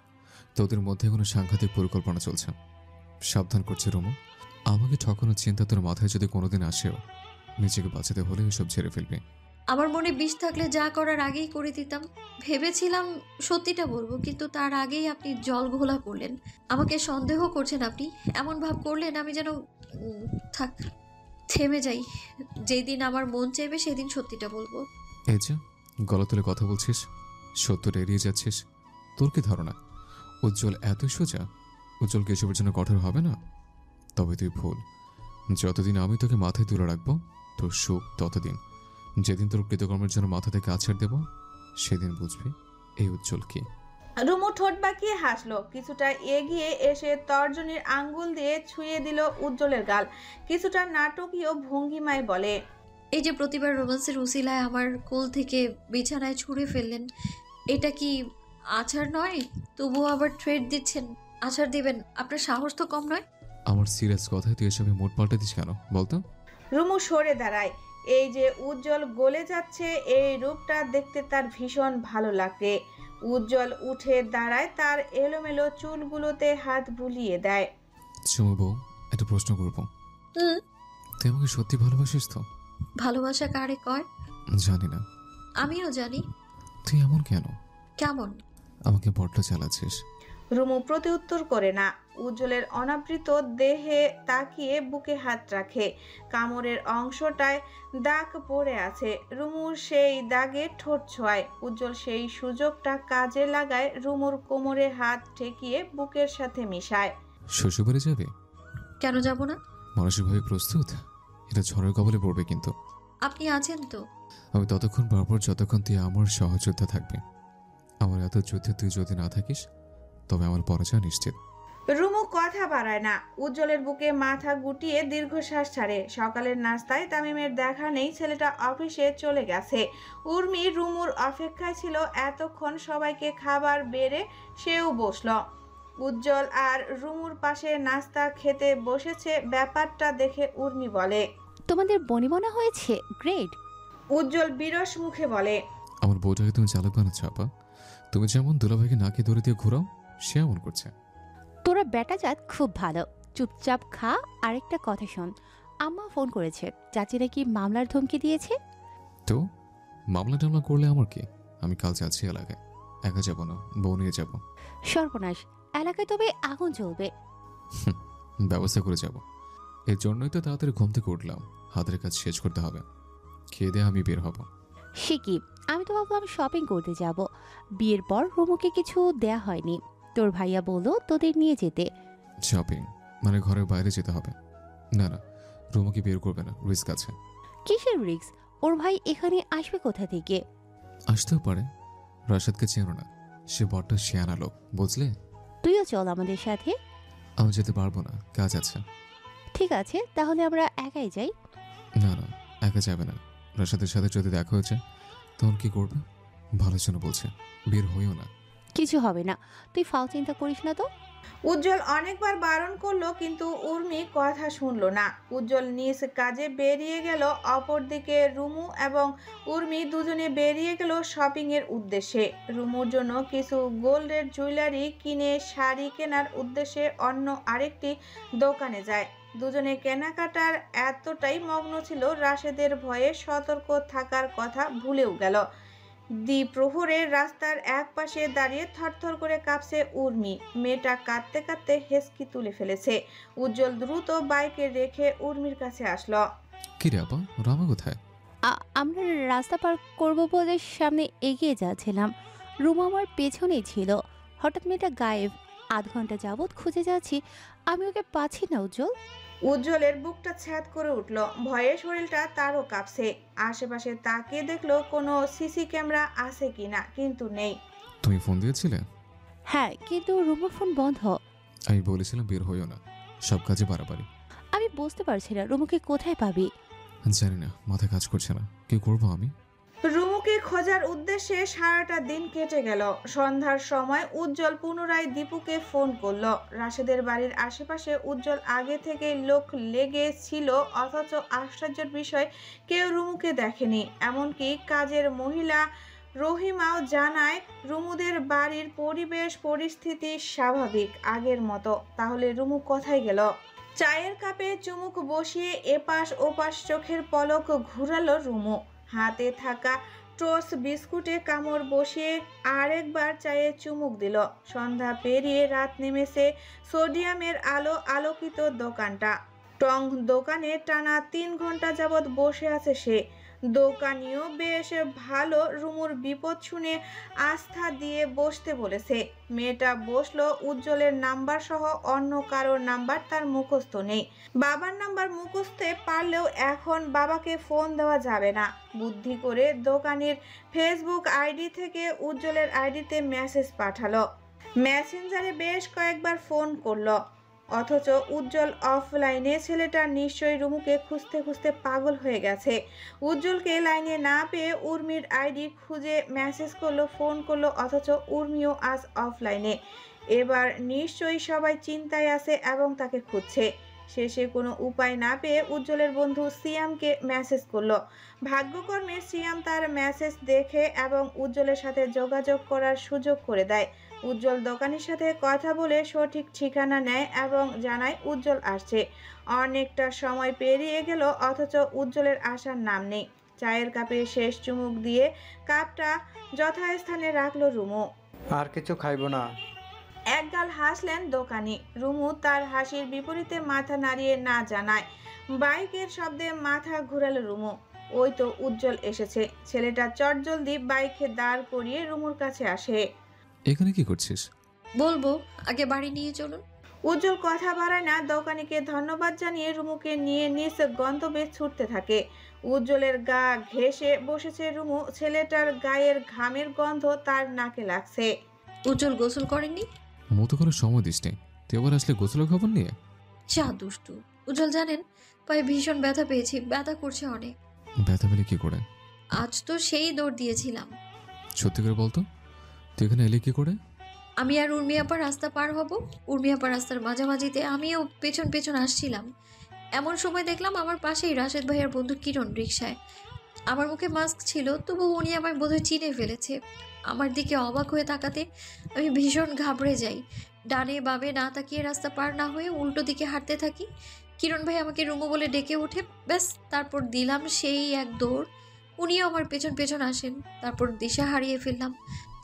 তোদের মধ্যে কোনো সাংঘাতিক পরিকল্পনা চলছে। সাবধান করছে রুমু, আমাকে ঠকানোর চিন্তা তোর মাথায় যদি কোনোদিন আসেও, নিজেকে বাঁচাতে হলে এসব ছেড়ে ফেলবি। আমার মনে বিষ থাকলে যা করার আগেই করে দিতাম। ভেবেছিলাম সত্যিটা বলবো, কিন্তু তার আগেই আপনি জল ঘোলা করলেন। আমাকে সন্দেহ করছেন আপনি, এমন ভাব করলেন আমি যেন থাক, থেমে যাই। যেদিন আমার মন চাইবে সেদিন সত্যিটা বলবো। এই যে গলা তুলে কথা বলছিস, সত্যটা এড়িয়ে যাচ্ছিস। তোর কি ধারণা উজ্জ্বল এতই সোজা? উজ্জ্বল কি এসবের জন্য কঠোর হবে না? তবে তুই ভুল। যতদিন আমি তোকে মাথায় তুলে রাখবো তোর সুখ ততদিন। যেদিন তোর কৃতকর্মের জন্য মাথা থেকে আছাড় দেব সেদিন বুঝবি এই উজ্জ্বল কি। রুমু ঠোঁট বাঁকিয়ে হাসলো, কিছুটা এগিয়ে এসে তর্জনীর আঙ্গুল দিয়ে ছুঁয়ে দিল উজ্জ্বলের গাল। কিছুটা নাটকীয় ভঙ্গিমায় বলে, এই যে প্রতিবার রোমান্সের উসিলায় আমার কোল থেকে বিছানায় ছুঁড়ে ফেললেন, এটা কি আছাড় নয়? তবুও আবার থ্রেট দিচ্ছেন আছাড় দিবেন। আপনার সাহস তো কম নয়। আমার সিরিয়াস কথায় তুই এসবে মোট পাল্টে দিস কেন বলতো? রুমু সরে দাঁড়ায়। এই যে উজ্জ্বল গলে যাচ্ছে, এই রূপটা দেখতে তার ভীষণ ভালো লাগে। উজ্জ্বল উঠে দাঁড়ায়, তার এলোমেলো চুলগুলোতে হাত বুলিয়ে দেয়। চুমু বউ, একটা প্রশ্ন করবো। তুই আমাকে সত্যি ভালোবাসিস তো? ভালোবাসা কারে কয়? জানি না। আমিও জানি। তুই এমন কেন? কেমন? আমাকে বড্ড চালাচ্ছিস। রুমু প্রতিউত্তর করে না। উজ্জ্বলের অনাবৃত দেহে তাকিয়ে বুকে হাত রাখে। কামড়ের অংশটায় দাগ পড়ে আছে। রুমু সেই দাগে ঠোঁট ছোঁয়ায়। উজ্জ্বল সেই সুযোগটা কাজে লাগায়, রুমুর কোমরে হাত ঠেকিয়ে বুকের সাথে মিশায়। শ্বশুরবাড়ি যাবে? কেন যাব না? মানসিকভাবে প্রস্তুত? এটা ঝড়ের কবলে পড়বে কিন্তু। আপনি আছেন তো? আমি ততক্ষণ পারবো যতক্ষণ তুই আমার সহযোদ্ধা থাকবি। আমার এত যুদ্ধে তুই যদি না থাকিস তবে আমার পরাজয় নিশ্চিত। রুমু কথা বাড়ায় না। উজ্জ্বলের বুকে মাথা গুটিয়ে দীর্ঘশ্বাস ছাড়ে। সকালের নাস্তায় তামিমের দেখা নেই, ছেলেটা অফিসে চলে গেছে। উর্মি রুমুর অপেক্ষায় ছিল। এতক্ষণ সবাইকে খাবার বেড়ে সেও বসল। উজ্জ্বল আর রুমুর পাশে নাস্তা খেতে বসেছে। ব্যাপারটা দেখে উর্মি বলে, তোমাদের বনিবনা হয়েছে, গ্রেট। উজ্জ্বল বিরস মুখে বলে, আমার বউটাকে তুমি চালক বানাচ্ছ আপা। তুমি যেমন দুলাভাইকে নাকে দড়ি দিয়ে ঘোরাও, সে এমন করছে। তোরা বেটাজাত খুব ভালো, চুপচাপ খা। আরেকটা কথা শোন, আম্মা ফোন করেছে, চাচি নাকি মামলার ধমকি দিয়েছে। তো মামলা টামলা করলে আমার কি? আমি কাল যাচ্ছি এলাকায়। একা যাবো না, বউ নিয়ে যাবো। সর্বনাশ, এলাকায় তবে আগুন জ্বলবে। ব্যবস্থা করে যাব। এর জন্যই তো তাড়াতাড়ি ঘুম থেকে উঠলাম। হাতের কাজ শেষ করতে হবে। খেয়ে দিয়ে আমি বের হব। সে কি, আমি তো ভাবলাম শপিং করতে যাব। বিয়ের পর রুমুকে কিছু দেয়া হয়নি, তোর ভাইয়া বললো তোদের নিয়ে যেতে। শপিং মানে ঘরের বাইরে যেতে হবে? না না, রুমুকে বের করবে না, রিস্ক আছে। কিসের রিস্ক? ওর ভাই এখানে আসবে কোথা থেকে? আসতেও পারে। রাশাদকে চেনো না, সে বড্ড শেয়ানা লোক, বুঝলে? তুইও চল আমাদের সাথে। আমি যেতে পারবো না, কাজ আছে। ঠিক আছে, তাহলে আমরা একাই যাই। না না, একা যাবে না। রাশাদের সাথে যদি দেখা হয়েছে তখন কি করবে? ভালোর জন্য বলছে, বের হইও না। কিছু হবে না, তুই ফাও চিন্তা করিস না তো। উজ্জ্বল অনেকবার বারণ করলো, কিন্তু উর্মি কথা শুনলো না। উজ্জ্বল নিজ কাজে বেরিয়ে গেল। অপরদিকে রুমু এবং উর্মি দুজনে বেরিয়ে গেল শপিং এর উদ্দেশ্যে। রুমুর জন্য কিছু গোল্ডের জুয়েলারি কিনে শাড়ি কেনার উদ্দেশ্যে অন্য আরেকটি দোকানে যায়। দুজনে কেনাকাটার এতটাই মগ্ন ছিল, রাশেদের ভয়ে সতর্ক থাকার কথা ভুলেও গেল। দ্বিপ্রহরে রাস্তার এক পাশে দাঁড়িয়ে থরথর করে কাঁপছে উর্মি। মেয়েটা কাঁদতে কাঁদতে হেসকি তুলে ফেলেছে। উজ্জ্বল দ্রুত বাইকে রেখে উর্মির কাছে আসলো। কি রে আপা, রামা কোথায়? আমরা রাস্তা পার করব বলে সামনে এগিয়ে যাচ্ছিলাম, রুম আমার পেছনেই ছিল। হঠাৎ মেয়েটা গায়েব। আধ ঘন্টা যাবৎ খুঁজে যাচ্ছি, আমি ওকে পাচ্ছি না। উজ্জ্বল। উজ্জ্বলের বুকটা ছ্যাদ করে উঠল, ভয়ে শরীরটা তারও কাঁপছে। আশেপাশে তাকিয়ে দেখলো কোনো সিসি ক্যামেরা আছে কিনা, কিন্তু নেই। তুমি ফোন দিয়েছিলে? হ্যাঁ, কিন্তু রুমের ফোন বন্ধ। আমি বলেছিলাম বের হইও না, সব কাজে বাড়াবাড়ি। আমি বুঝতে পারছি না রুমুকে কোথায় পাবি। জানি না, মাথা কাজ করছে না, কি করবো আমি। রুমুকে খোঁজার উদ্দেশ্যে সারাটা দিন কেটে গেল। সন্ধ্যার সময় উজ্জ্বল পুনরায় দীপুকে ফোন করলো। রাশেদের বাড়ির আশেপাশে উজ্জ্বল আগে থেকে লোক লেগে ছিল, অথচ আশ্চর্যের বিষয় কেউ রুমুকে দেখেনি। এমনকি কাজের মহিলা রহিমাও জানায় রুমুদের বাড়ির পরিবেশ পরিস্থিতি স্বাভাবিক, আগের মতো। তাহলে রুমু কোথায় গেল? চায়ের কাপে চুমুক বসিয়ে এপাশ ওপাশ চোখের পলক ঘুরালো রুমু। হাতে থাকা টোস্ট বিস্কুটে কামড় বসিয়ে আরেকবার চায়ে চুমুক দিল। সন্ধ্যা পেরিয়ে রাত নেমেছে। সোডিয়ামের আলো আলোকিত দোকানটা। টং দোকানে টানা 3 ঘন্টা যাবৎ বসে আছে সে। দোকানিও বেশ ভালো, রুমুর বিপদ শুনে আস্থা দিয়ে বসতে বলেছে। মেয়েটা বসলো। উজ্জ্বলের নাম্বার সহ অন্য কারোর নাম্বার তার মুখস্থ নেই। বাবার নাম্বার মুখস্থে পারলেও এখন বাবাকে ফোন দেওয়া যাবে না। বুদ্ধি করে দোকানের ফেসবুক আইডি থেকে উজ্জ্বলের আইডিতে মেসেজ পাঠালো। মেসেঞ্জারে বেশ কয়েকবার ফোন করলো, অথচ উজ্জ্বল অফলাইনে। ছেলেটা নিশ্চয়ই রুমুকে খুঁজতে খুঁজতে পাগল হয়ে গেছে। উজ্জ্বলকে লাইনে না পেয়ে উর্মির আইডি খুঁজে মেসেজ করলো, ফোন করলো, অথচ উর্মিও আজ অফলাইনে। এবার নিশ্চয়ই সবাই চিন্তায় আছে এবং তাকে খুঁজছে। শেষে কোনো উপায় না পেয়ে উজ্জ্বলের বন্ধু সিয়ামকে মেসেজ করলো। ভাগ্যকর্মে সিয়াম তার মেসেজ দেখে এবং উজ্জ্বলের সাথে যোগাযোগ করার সুযোগ করে দেয়। উজ্জ্বল দোকানের সাথে কথা বলে সঠিক ঠিকানা নেয় এবং জানায় উজ্জ্বল আসছে। অনেকটা সময় পেরিয়ে গেল, অথচ উজ্জ্বলের আসার নাম নেই। চায়ের কাপে শেষ চুমুক দিয়ে কাপটা যথাস্থানে রাখলো রুমু। আর কিছু খাইব না। একগাল হাসলেন দোকানি। রুমু তার হাসির বিপরীতে মাথা নাড়িয়ে না জানায়। বাইকের শব্দে মাথা ঘুরালো রুমু। ওই তো উজ্জ্বল এসেছে। ছেলেটা চটজলদি বাইকে দাঁড় করিয়ে রুমুর কাছে আসে। এখানে কি করছিস? বলবো, আগে বাড়ি নিয়ে চলুন। উজ্জ্বল কথা বাড়ায় না। দোকানিকে ধন্যবাদ জানিয়ে রুমুকে নিয়ে নিজ গন্তব্যে ছুটতে থাকে। উজ্জ্বলের গা ঘেঁষে বসেছে রুমু। ছেলেটার গায়ের ঘামের গন্ধ তার নাকে লাগছে। উজ্জ্বল গোসল করেননি? মতো করে সময় দিস নি, তুই আবার আসলে গোসলের খবর নিয়ে। চা দুষ্টু। উজ্জ্বল জানেন, পায়ে ভীষণ ব্যথা পেয়েছি, ব্যথা করছে অনেক। ব্যথা পেলে কি করে? আজ তো সেই দৌড় দিয়েছিলাম। সত্যি করে বলতো, তুই এখানে এলে কি করে? আমি আর উর্মিয়াপার রাস্তা পার হব। উর্মিয়াপার রাস্তার মাঝামাঝিতে আমিও পেছন পেছন আসছিলাম। এমন সময় দেখলাম আমার পাশেই রাশেদ ভাইয়ের বন্ধু কিরণ রিকশায়। আমার মুখে মাস্ক ছিল, তবু উনি আমায় বোধহয় চিনে ফেলেছে। আমার দিকে অবাক হয়ে তাকাতে আমি ভীষণ ঘাবড়ে যাই। ডানে বামে না তাকিয়ে রাস্তা পার না হয়ে উল্টো দিকে হাঁটতে থাকি। কিরণ ভাই আমাকে রুমু বলে ডেকে ওঠে। ব্যাস, তারপর দিলাম সেই এক দৌড়। উনিও আমার পেছন পেছন আসেন। তারপর দিশা হারিয়ে ফেললাম।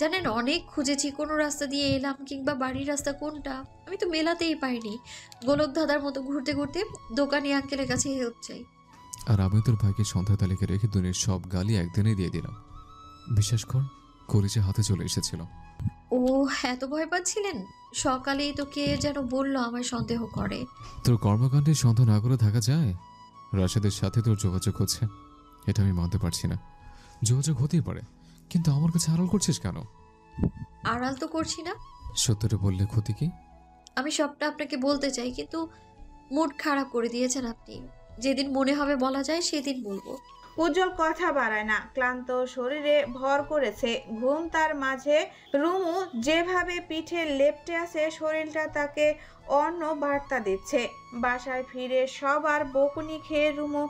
জানেন, অনেক খুঁজেছি কোনো রাস্তা দিয়ে এলাম কিংবা বাড়ির রাস্তা কোনটা আমি তো মেলাতেই পারিনি। গোলক ধাঁধার মতো ঘুরতে ঘুরতে দোকানি আঙ্কেলের কাছে হেল্প চাই। আর আমি তোর ভাইকে সন্ধ্যা তালিকা রেখে দুনিয়ার সব গালি একদিনেই দিয়ে দিলাম। বিশ্বাস কর, কলিজা হাতে চলে এসেছিল। ও এত ভয় পাচ্ছিলেন? সকালেই তো কে যেন বললো আমার সন্দেহ করে। তোর কর্মকাণ্ডে সন্দেহ না করে থাকা যায়? রাশেদের সাথে তোর যোগাযোগ হচ্ছে, এটা আমি মানতে পারছি না। যোগাযোগ হতেই পারে, কিন্তু আমার কাছে আড়াল করছিস কেন? আড়াল তো করছি না। সত্যটা বললে ক্ষতি কি? আমি সবটা আপনাকে বলতে চাই, কিন্তু মুড খারাপ করে দিয়েছেন আপনি। যেদিন মনে হবে বলা যায় সেদিন বলবো। উজ্জ্বল কথা বাড়ায় না। ক্লান্ত শরীরে ভর করেছে ঘুম। তার মাঝে রুমু যেভাবে পিঠে লেপ্টে আছে, শরীরটা তাকে অন্য বার্তা দিচ্ছে। বাসায় ফিরে সবার বকুনি খেয়ে রুমু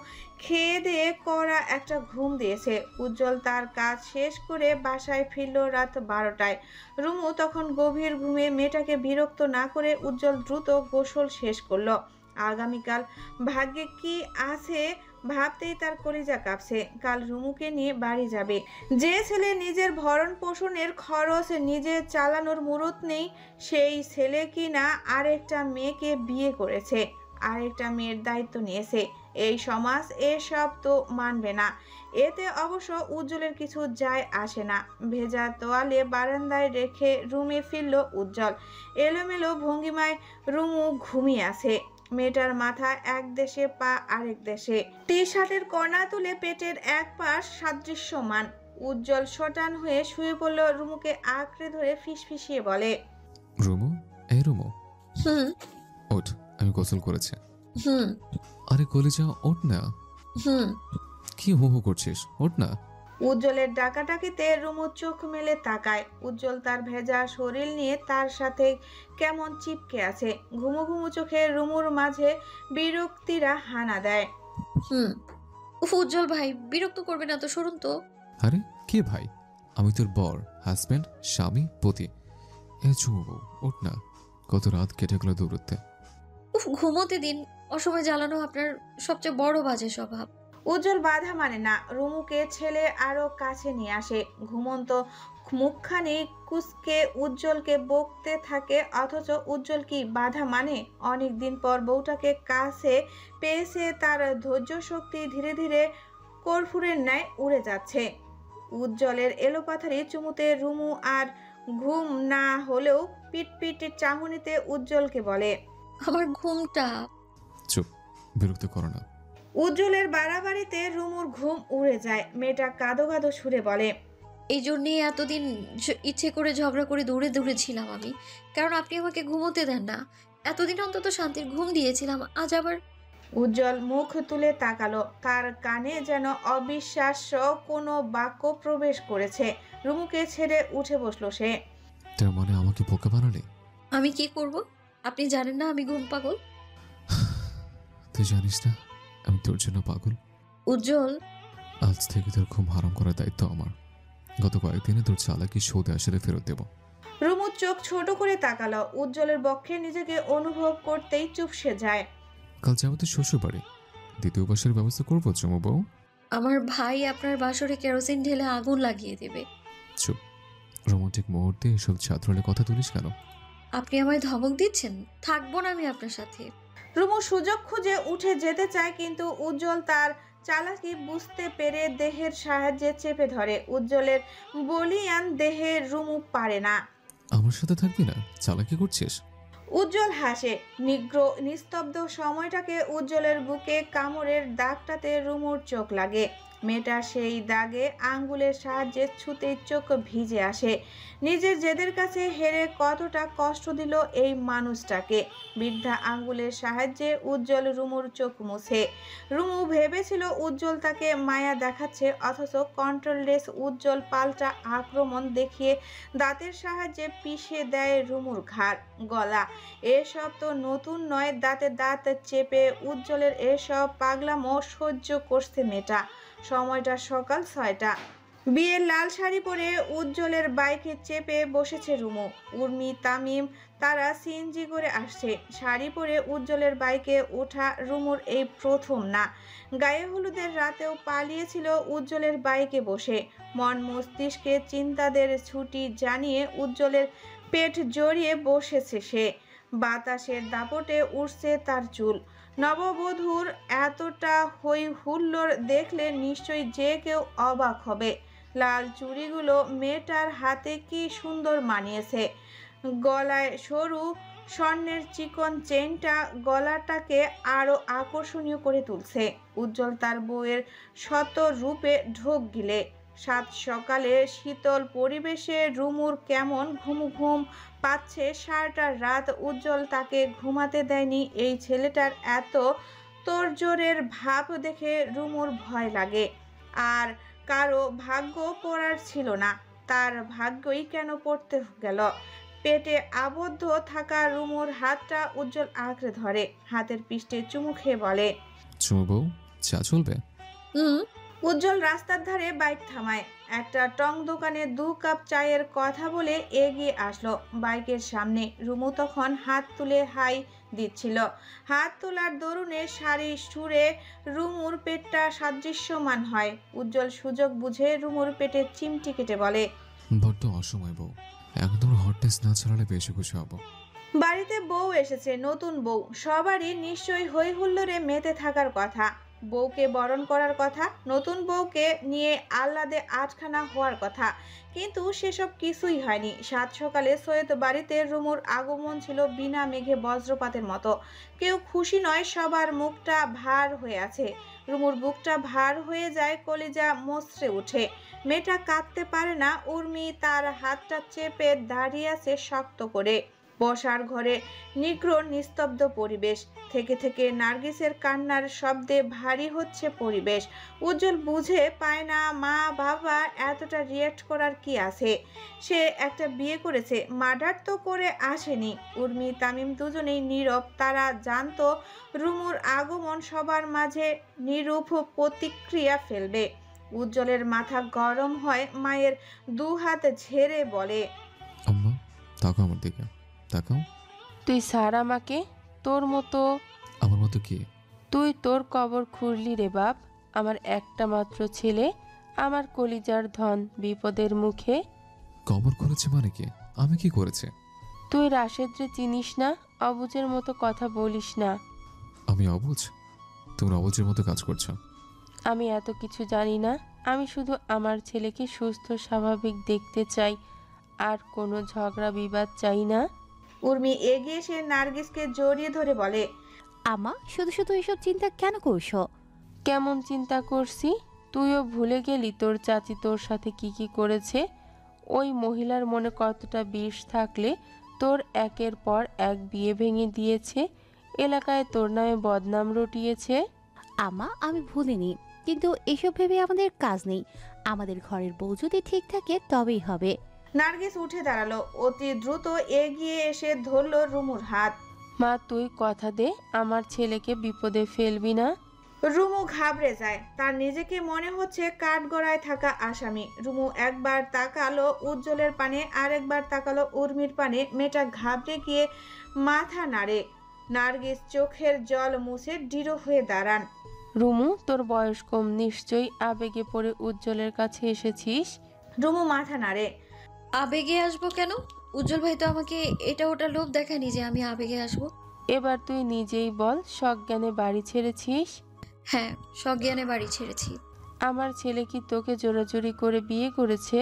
খেয়ে দিয়ে কড়া একটা ঘুম দিয়েছে। উজ্জ্বল তার কাজ শেষ করে বাসায় ফিরল রাত 12টায়। রুমু তখন গভীর ঘুমে। মেয়েটাকে বিরক্ত না করে উজ্জ্বল দ্রুত গোসল শেষ করলো। আগামীকাল ভাগ্যে কি আছে ভাবতেই তার কলিজা কাঁপছে। কাল রুমুকে নিয়ে বাড়ি যাবে। যে ছেলে নিজের ভরণ পোষণের খরচ নিজে চালানোর মুরত নেই, সেই ছেলে কি না আরেকটা মেয়েকে বিয়ে করেছে, আরেকটা মেয়ের দায়িত্ব নিয়েছে। এই সমাজ এসব তো মানবে না। এতে অবশ্য উজ্জ্বলের কিছু যায় আসে না। ভেজা তোয়ালে বারান্দায় রেখে রুমে ফিরল উজ্জ্বল। এলোমেলো ভঙ্গিমায় রুমু ঘুমিয়ে আছে। মেয়েটার মাথা এক দেশে, পা আরেক দেশে। টি শার্টের কর্না তুলে পেটের এক পাশ সাদৃশ্যমান। উজ্জ্বল শটান হয়ে শুয়ে পড়ল। রুমুকে আঁকড়ে ধরে ফিসফিসিয়ে বলে, রুমু, এই রুমু, হুম ওঠ, আমি গোসল করেছি। হুম আরে কলিজা, ওঠ না। হুম কি হু হু করছিস? ওঠ না। উজ্জ্বলের ডাকাডাকিতে রুমু চোখ মেলে তাকায়। উজ্জ্বল তার ভেজা শরীর নিয়ে তার সাথে কেমন চিপকে আছে। ঘুমু ঘুমু চোখে রুমুর মাঝে বিরক্তিরা হানা দেয়। উজ্জ্বল ভাই, বিরক্ত করবে না তো, সরুন তো। আরে কে ভাই? আমি তোর বর, হাজব্যান্ড, স্বামী, পতি। এ চুমু, ওঠ না। কত রাত কেটে গেল দৌড়তে। ঘুমোতে দিন। অসময় জ্বালানো আপনার সবচেয়ে বড় বাজে স্বভাব। উজ্জ্বল বাধা মানে না। রুমুকে ছেলে আরো কাছে নিয়ে আসে। ঘুমন্ত মুখখানি কুচকে উজ্জ্বলকে বকতে থাকে, অথচ উজ্জ্বল কি বাধা মানে? অনেকদিন পর বউটাকে কাছে পেয়েছে, তার ধৈর্য শক্তি ধীরে ধীরে কর্পূরের ন্যায় উড়ে যাচ্ছে। উজ্জ্বলের এলোপাথারি চুমুতে রুমু আর ঘুম না হলেও পিটপিট চাহনিতে উজ্জ্বলকে বলে, আমার ঘুমটা। চুপ, বিরক্ত করো না। উজ্জ্বলের বাড়াবাড়িতে রুমুর ঘুম উড়ে যায়। মেয়েটা কাঁদো কাঁদো সুরে বলে, এই জন্যেই এতদিন ইচ্ছে করে ঝগড়া করে দূরে দূরে ছিলাম আমি, কারণ আপনি আমাকে ঘুমোতে দেন না। এতদিন অন্তত শান্তির ঘুম দিয়েছিলাম, আজ আবার। উজ্জ্বল মুখ তুলে তাকালো। তার কানে যেন অবিশ্বাস্য কোনো বাক্য প্রবেশ করেছে। রুমুকে ছেড়ে উঠে বসলো সে। তার মানে আমাকে বোকা বানালে? আমি কি করব? আপনি জানেন না আমি ঘুম পাগল। তুই জানিস না আমি তোর জন্য পাগল? উজ্জ্বল, আজ থেকে তোর ঘুম হারাম করার দায়িত্ব আমার। গত কয়েকদিনে তোর চালাকি সৌদে আসলে ফেরত দেব। রুমু চোখ ছোট করে তাকালো। উজ্জ্বলের বক্ষে নিজেকে অনুভব করতেই চুপসে যায়। কাল যাবো তো শ্বশুর বাড়ি, দ্বিতীয় বাসের ব্যবস্থা করবো চুমু বউ। আমার ভাই আপনার বাসরে কেরোসিন ঢেলে আগুন লাগিয়ে দেবে। চুপ, রোমান্টিক মুহূর্তে এসব ছাত্রলে কথা তুলিস কেন? আপনি আমায় ধমক দিচ্ছেন? থাকবো না আমি আপনার সাথে। রুমু সুযোগ খুঁজে উঠে যেতে চায়, কিন্তু উজ্জ্বল তার চালাকি বুঝতে পেরে দেহের সাহায্যে চেপে ধরে। উজ্জ্বলের বলিয়ান দেহে রুমু পারে না। আমার সাথে থাকবি না? চালাকি করছিস? উজ্জ্বল হাসে। নিস্তব্ধ সময়টাকে উজ্জ্বলের বুকে কামড়ের দাগটাতে রুমুর চোখ লাগে। মেয়েটা সেই দাগে আঙ্গুলের সাহায্যে ছুতেই চোখ ভিজে আসে। নিজের জেদের কাছে হেরে কতটা কষ্ট দিল এই মানুষটাকে। বৃদ্ধা আঙ্গুলের সাহায্যে উজ্জ্বল রুমুর চোখ মুছে। রুমু ভেবেছিল উজ্জ্বল তাকে মায়া দেখাচ্ছে, অথচ কন্ট্রোললেস উজ্জ্বল পাল্টা আক্রমণ দেখিয়ে দাঁতের সাহায্যে পিষে দেয় রুমুর ঘাড়, গলা। এসব তো নতুন নয়। দাঁতে দাঁত চেপে উজ্জ্বলের এসব পাগলামো সহ্য করছে মেয়েটা। সময়টা সকাল 6টা। বিয়ের লাল শাড়ি পরে উজ্জ্বলের বাইকে চেপে বসেছে রুমু। উর্মি, তামিম তারা সিএনজি করে আসছে। শাড়ি পরে উজ্জ্বলের বাইকে ওঠা রুমুর এই প্রথম না। গায়ে হলুদের রাতেও পালিয়েছিল উজ্জ্বলের বাইকে বসে। মন মস্তিষ্কে চিন্তাদের ছুটি জানিয়ে উজ্জ্বলের পেট জড়িয়ে বসেছে সে। বাতাসের দাপটে উঠছে তার চুল। নববধূর এতটা হই হুল্লোড় দেখলে নিশ্চয়ই যে কেউ অবাক হবে। লাল চুড়িগুলো মেয়েটার হাতে কি সুন্দর মানিয়েছে। গলায় সরু স্বর্ণের চিকন চেইনটা গলাটাকে আরো আকর্ষণীয় করে তুলছে। উজ্জ্বল তার বউয়ের শত রূপে ঢোক গিলে। সাত সকালে শীতল পরিবেশে রুমুর কেমন ঘুম ঘুম পাচ্ছে সারাটা রাত। উজ্জ্বল তাকে ঘুমাতে দেয়নি। এই ছেলেটার এত তোড়জোড়ের ভাব দেখে রুমুর ভয় লাগে। আর কারো ভাগ্য পড়ার ছিল না, তার ভাগ্যই কেন পড়তে গেল। পেটে আবদ্ধ থাকা রুমুর হাতটা উজ্জ্বল আঁকড়ে ধরে। হাতের পিষ্টে চুমু খেয়ে বলে, চুমু বউ, চা চলবে? উজ্জ্বল রাস্তার ধারে বাইক থামায়। একটা টং দোকানে 2 কাপ চায়ের কথা বলে এগিয়ে আসলো বাইকের সামনে। রুমু তখন হাত তুলে হাই দিচ্ছিল। হাত তোলার দরুনে শাড়ি সুরে রুমুর পেটটা সাদৃশ্যমান হয়। উজ্জ্বল সুযোগ বুঝে রুমুর পেটে চিমটি কেটে বলে, বড্ড অসময় বউ, এখন তোমার হটনেস না ছাড়ালে বেশি খুশি হব। বাড়িতে বউ এসেছে, নতুন বউ। সবারই নিশ্চয়ই হই হুল্লোড়ে মেতে থাকার কথা। বউকে বরণ করার কথা, নতুন বউকে নিয়ে আহ্লাদে আটখানা হওয়ার কথা, কিন্তু সেসব কিছুই হয়নি। সাত সকালে সৈয়দ বাড়িতে রুমুর আগমন ছিল বিনা মেঘে বজ্রপাতের মতো। কেউ খুশি নয়, সবার মুখটা ভার হয়ে আছে। রুমুর বুকটা ভার হয়ে যায়, কলিজা মসড়ে ওঠে। মেয়েটা কাঁদতে পারে না। উর্মি তার হাতটা চেপে দাঁড়িয়ে আছে শক্ত করে। বসার ঘরে নিগ্র নিস্তব্ধ পরিবেশ। থেকে থেকে নার্গিসের কান্নার শব্দে ভারী হচ্ছে পরিবেশ। উজ্জ্বল বুঝে পায় না মা বাবা এতটা রিয়েক্ট করার কি আছে। সে একটা বিয়ে করেছে, মার্ডার তো করে আসেনি। উর্মি, তামিম দুজনেই নীরব। তারা জানতো রুমুর আগমন সবার মাঝে নিরূপ প্রতিক্রিয়া ফেলবে। উজ্জ্বলের মাথা গরম হয়। মায়ের 2 হাত ঝেড়ে বলে, আম্মা তাকাও আমার দিকে, তাকাও। তুই সার আমাকে, তোর মতো। আমার মতো কি? তুই তোর কবর খুঁড়লি রে বাপ। আমার একটা মাত্র ছেলে, আমার কলিজার ধন বিপদের মুখে। কবর করেছে মানে কি? আমি কি করেছে? তুই রাশেদরে চিনিস না? অবুজের মতো কথা বলিস না। আমি অবুঝ? তুমি অবুজের মতো কাজ করছো। আমি এত কিছু জানি না। আমি শুধু আমার ছেলেকে সুস্থ স্বাভাবিক দেখতে চাই, আর কোনো ঝগড়া বিবাদ চাই না। উর্মি এগিয়ে এসে নার্গিসকে জড়িয়ে ধরে বলে, আমা শুধু শুধু এসব চিন্তা কেন করছো? কেমন চিন্তা করছি? তুইও ভুলে গেলি তোর চাচি তোর সাথে কি কি করেছে? ওই মহিলার মনে কতটা বিষ থাকলে তোর একের পর এক বিয়ে ভেঙে দিয়েছে, এলাকায় তোর নামে বদনাম রটিয়েছে। আমা আমি ভুলিনি, কিন্তু এসব ভেবে আমাদের কাজ নেই। আমাদের ঘরের বউ যদি ঠিক থাকে তবেই হবে। নার্গিস উঠে দাঁড়ালো, অতি দ্রুত এগিয়ে এসে ধরলো রুমুর হাত। মা তুই কথা দে, আমার ছেলেকে বিপদে ফেলবি না। রুমু ঘাবড়ে যায়, তার নিজেকে মনে হচ্ছে কাঠগড়ায় থাকা আসামি। রুমু একবার তাকালো উজ্জ্বলের পানে, আরেকবার তাকালো উর্মির পানে। মেয়েটা ঘাবড়ে গিয়ে মাথা নাড়ে। নার্গিস চোখের জল মুছে দৃঢ় হয়ে দাঁড়ান। রুমু, তোর বয়স কম, নিশ্চয়ই আবেগে পড়ে উজ্জ্বলের কাছে এসেছিস। রুমু মাথা নাড়ে। আবেগে আসবো কেন? উজ্জ্বল ভাই তো আমাকে এটা ওটা লোভ দেখায়নি যে আমি আবেগে আসবো। এবার তুই নিজেই বল, সজ্ঞানে বাড়ি ছেড়েছিস? হ্যাঁ, সজ্ঞানে বাড়ি ছেড়েছি। আমার ছেলে কি তোকে জোরাজুরি করে বিয়ে করেছে?